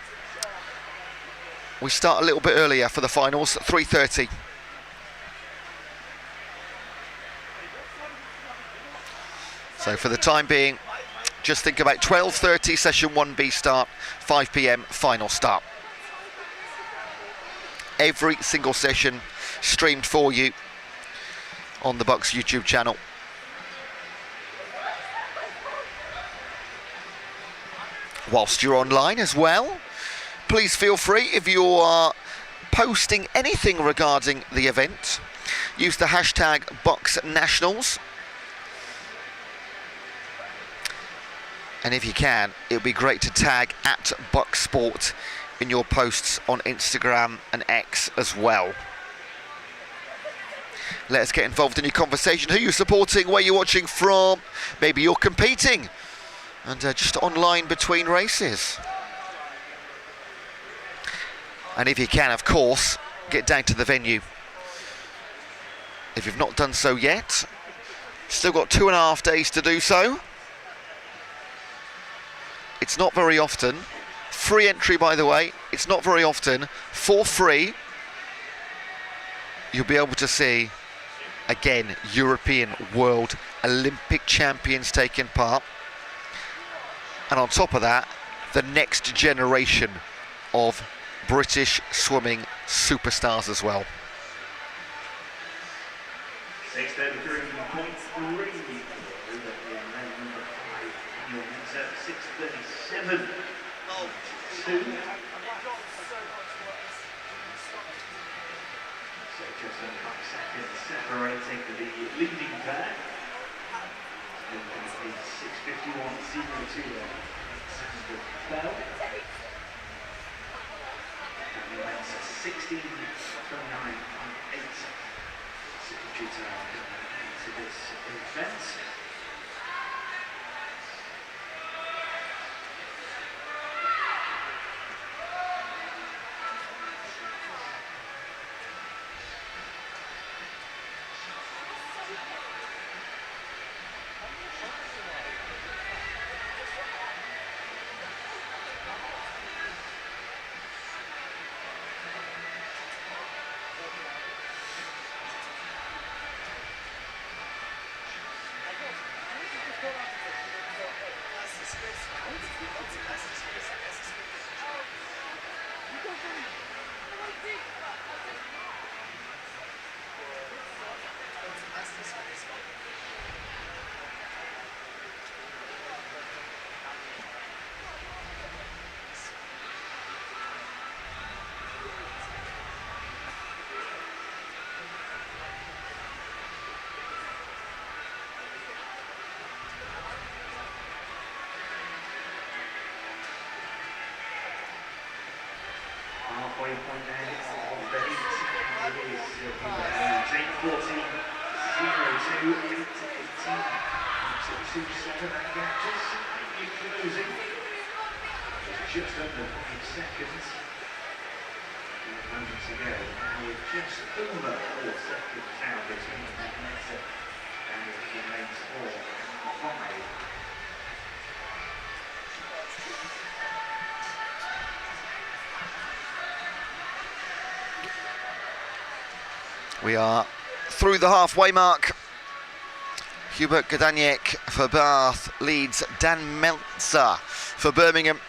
we start a little bit earlier for the finals, 3:30. So for the time being, just think about 12:30 session 1B start, 5 p.m. final start. every single session streamed for you on the BUCS YouTube channel. Whilst you're online as well, please feel free, if you are posting anything regarding the event, use the hashtag BUCS Nationals. And if you can, it would be great to tag at BUCS Sport in your posts on Instagram and X as well. Let us get involved in your conversation. Who you're supporting, where you're watching from, maybe you're competing, and just online between races. And if you can, of course, get down to the venue. If you've not done so yet, still got 2.5 days to do so. It's not very often. Free entry, by the way. It's not very often. For free, you'll be able to see, again, European, world, Olympic champions taking part. And on top of that, the next generation of British swimming superstars as well. 6:33.3. 6:37. 2. So just under 5 seconds separating the leading pair. And it's the 6:51.02 there. Bell. And the event's 16:29.8. Secondary time into this event. Halfway point now of the heat. It is 8:40, 0:2, 8:18, 2:27 that gap just slightly closing. Just under 5 seconds. A moment to go. Now we're just over 4 seconds now between the next and the lanes 4 and 5. We are through the halfway mark. Hubert Gadaniek for Bath leads Dan Meltzer for Birmingham.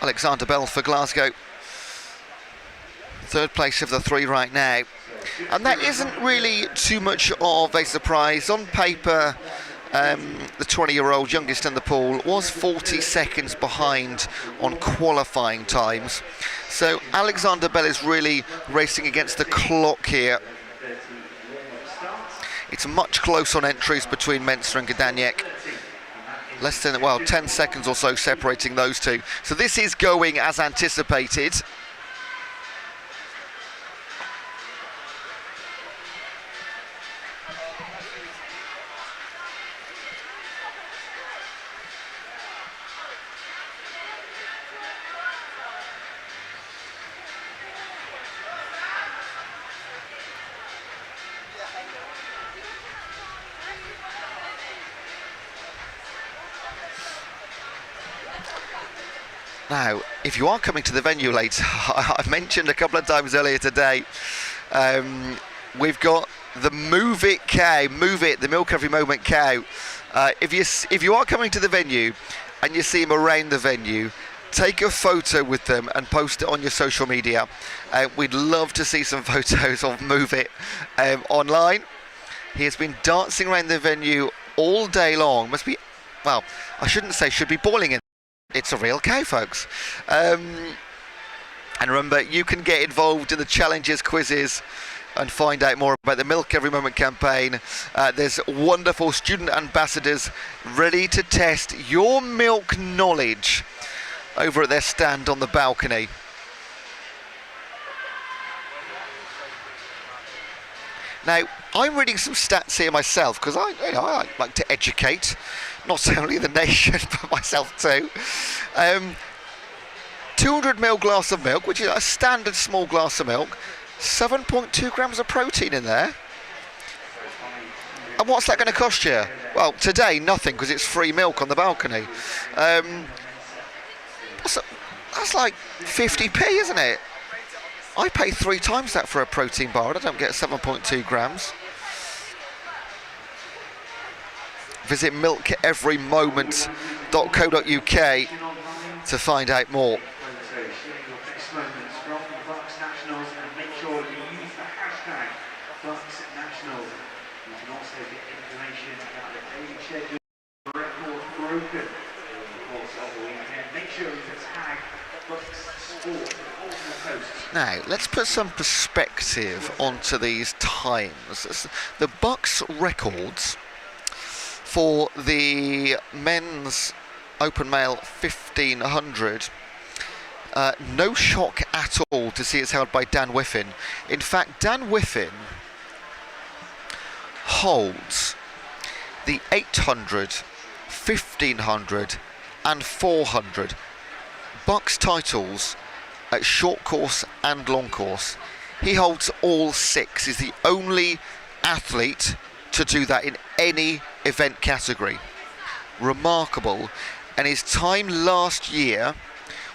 Alexander Bell for Glasgow. Third place of the three right now. And that isn't really too much of a surprise. On paper, the 20-year-old youngest in the pool was 40 seconds behind on qualifying times. So Alexander Bell is really racing against the clock here. It's much closer on entries between Meltzer and Gadaniek. Less than, well, 10 seconds or so separating those two. So this is going as anticipated. Now, if you are coming to the venue late, I've mentioned a couple of times earlier today, we've got the Move It cow, Move It, the Milk Every Moment cow, If you are coming to the venue and you see him around the venue, take a photo with them and post it on your social media. We'd love to see some photos of Move It online. He has been dancing around the venue all day long. Must be, well, I shouldn't say should be boiling in. It's a real cow, folks. And remember, you can get involved in the challenges, quizzes, and find out more about the Milk Every Moment campaign. There's wonderful student ambassadors ready to test your milk knowledge over at their stand on the balcony. Now, I'm reading some stats here myself because I like to educate, not only the nation but myself too. 200ml glass of milk, which is a standard small glass of milk, 7.2 grams of protein in there. And what's that going to cost you? Well, today nothing because it's free milk on the balcony. That's like 50p, isn't it? I pay 3 times that for a protein bar and I don't get 7.2 grams. Visit milkeverymoment.co.uk to find out more. Best moments from the BUCS Nationals, and make sure you use the hashtag BUCS Nationals. You can also get information about the daily schedule record broken over the course of the weekend. Make sure you tag BUCS Sport on the posts. Now, let's put some perspective onto these times. The BUCS records for the men's open male 1500. No shock at all to see it's held by Dan Whiffin. In fact, Dan Whiffin holds the 800, 1500 and 400 BUCS titles at short course and long course. He holds all 6. He's the only athlete to do that in any event category. Remarkable. And his time last year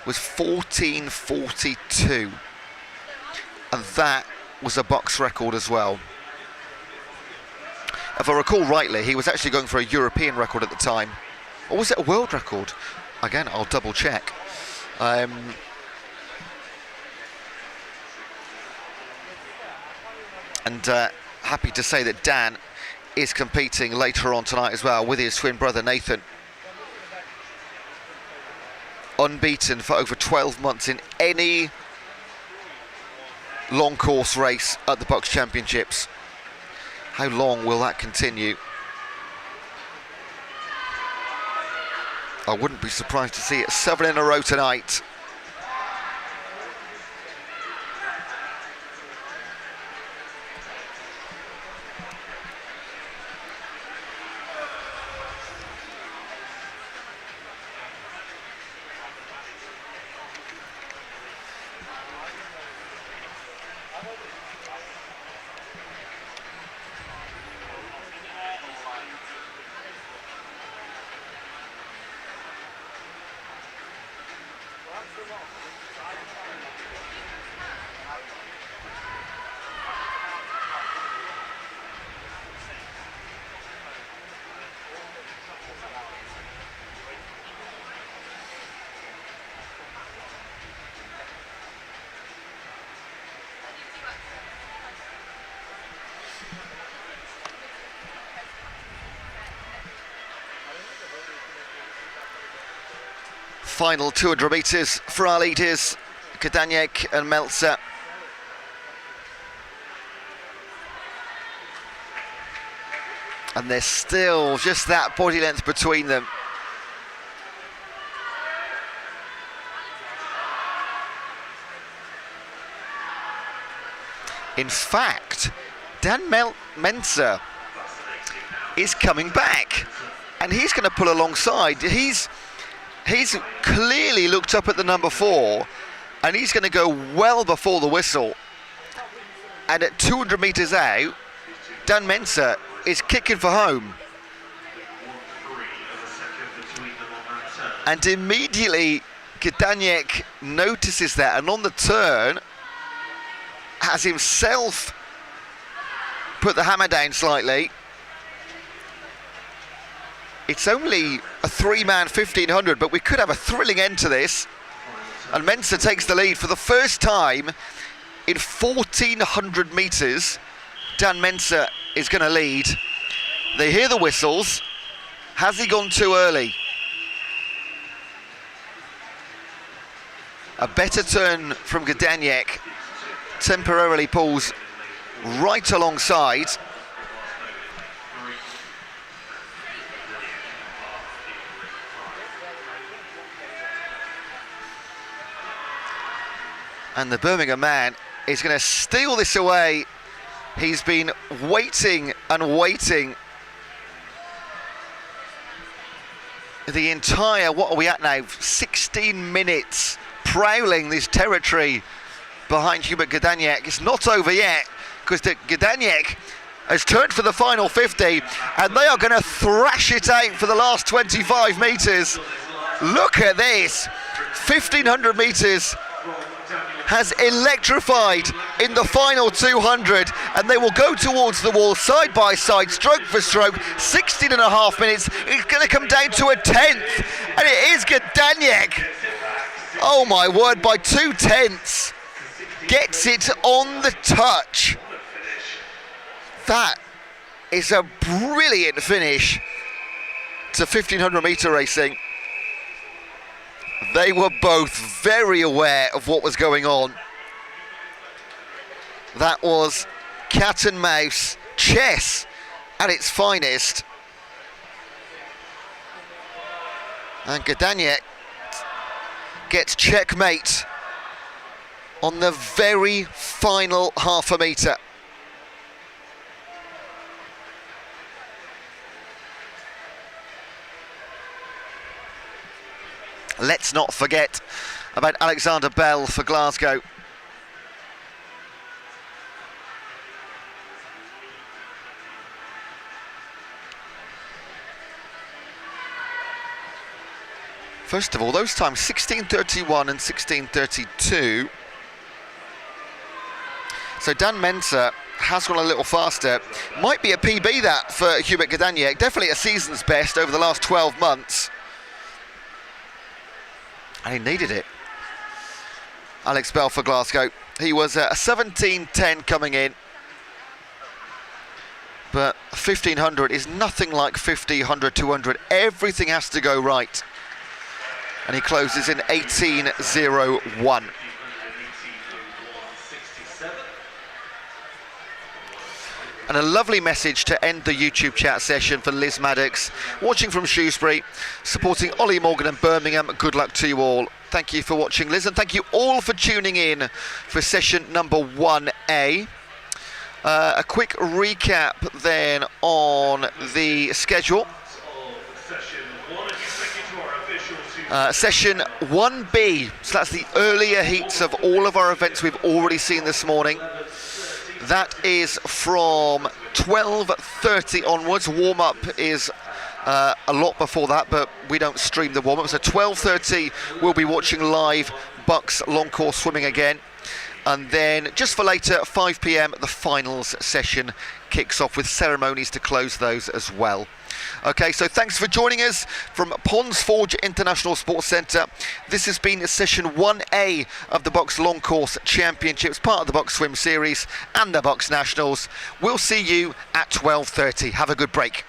was 14:42, and that was a BUCS record as well. If I recall rightly, he was actually going for a European record at the time, or was it a world record? Again, I'll double check. Happy to say that Dan is competing later on tonight as well with his twin brother Nathan. Unbeaten for over 12 months in any long course race at the BUCS Championships. How long will that continue? I wouldn't be surprised to see it 7 in a row tonight. Final 200 metres for our leaders, Kadaniek and Meltzer. And there's still just that body length between them. In fact, Dan Menzer is coming back, and he's going to pull alongside. He's clearly looked up at the number 4, and he's going to go well before the whistle. And at 200 metres out, Dan Menzer is kicking for home. And immediately, Kadaniek notices that, and on the turn, has himself put the hammer down slightly. It's only a three-man 1500, but we could have a thrilling end to this. And Mensah takes the lead for the first time in 1400 metres. Dan Mensah is going to lead. They hear the whistles. Has he gone too early? A better turn from Gdaniek temporarily pulls right alongside. And the Birmingham man is going to steal this away. He's been waiting and waiting the entire, what are we at now, 16 minutes prowling this territory behind Hubert Gdaniek. It's not over yet, because Gdaniek has turned for the final 50, and they are going to thrash it out for the last 25 metres. Look at this, 1500 metres has electrified in the final 200, and they will go towards the wall side by side, stroke for stroke. 16.5 minutes. It's going to come down to a 10th, and it is Gdaniek. Oh my word, by 2/10 gets it on the touch. That is a brilliant finish to 1500 metre racing. They were both very aware of what was going on. That was cat and mouse, chess at its finest. And Gdaniek gets checkmate on the very final half a metre. Let's not forget about Alexander Bell for Glasgow. First of all, those times 16:31 and 16:32. So Dan Mensah has gone a little faster. Might be a PB that for Hubert Gdaniek. Definitely a season's best over the last 12 months. And he needed it. Alex Bell for Glasgow. He was a 17:10 coming in. But 1500 is nothing like 50, 100, 200. Everything has to go right. And he closes in 18:01. And a lovely message to end the YouTube chat session for Liz Maddox, watching from Shrewsbury, supporting Ollie Morgan and Birmingham. Good luck to you all. Thank you for watching, Liz, and thank you all for tuning in for session number 1A. A quick recap then on the schedule. Session 1B, so that's the earlier heats of all of our events we've already seen this morning. That is from 12:30 onwards. Warm-up is a lot before that, but we don't stream the warm-up. So 12:30, we'll be watching live BUCS long course swimming again. And then just for later, 5 p.m, the finals session kicks off with ceremonies to close those as well. Okay, so thanks for joining us from Ponds Forge International Sports Centre. This has been session 1A of the BUCS Long Course Championships, part of the BUCS Swim Series and the BUCS Nationals. We'll see you at 12:30. Have a good break.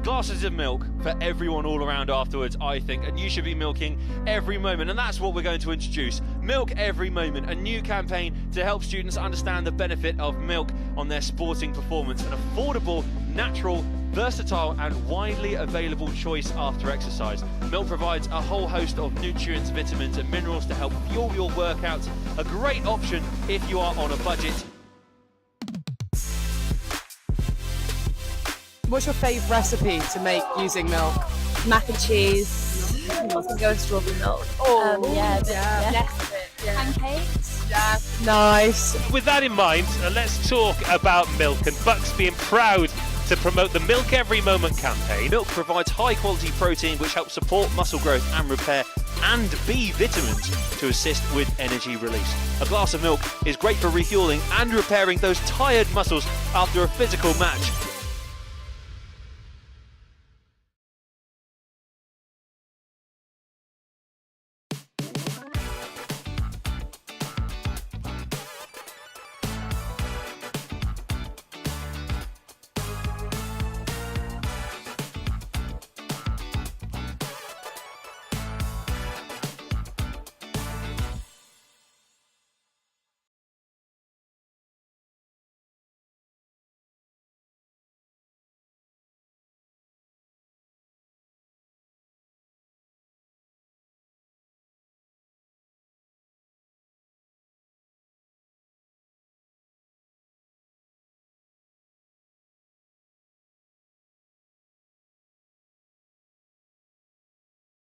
Glasses of milk for everyone all around afterwards, I think, and you should be milking every moment, and that's what we're going to introduce. Milk Every Moment, a new campaign to help students understand the benefit of milk on their sporting performance. An affordable, natural, versatile and widely available choice after exercise. Milk provides a whole host of nutrients, vitamins and minerals to help fuel your workouts. A great option if you are on a budget. What's your favourite recipe to make using milk? Mac and cheese. I was going to go with strawberry milk. Pancakes. Yeah, nice. With that in mind, let's talk about milk, and BUCS being proud to promote the Milk Every Moment campaign. Milk provides high quality protein which helps support muscle growth and repair, and B vitamins to assist with energy release. A glass of milk is great for refueling and repairing those tired muscles after a physical match.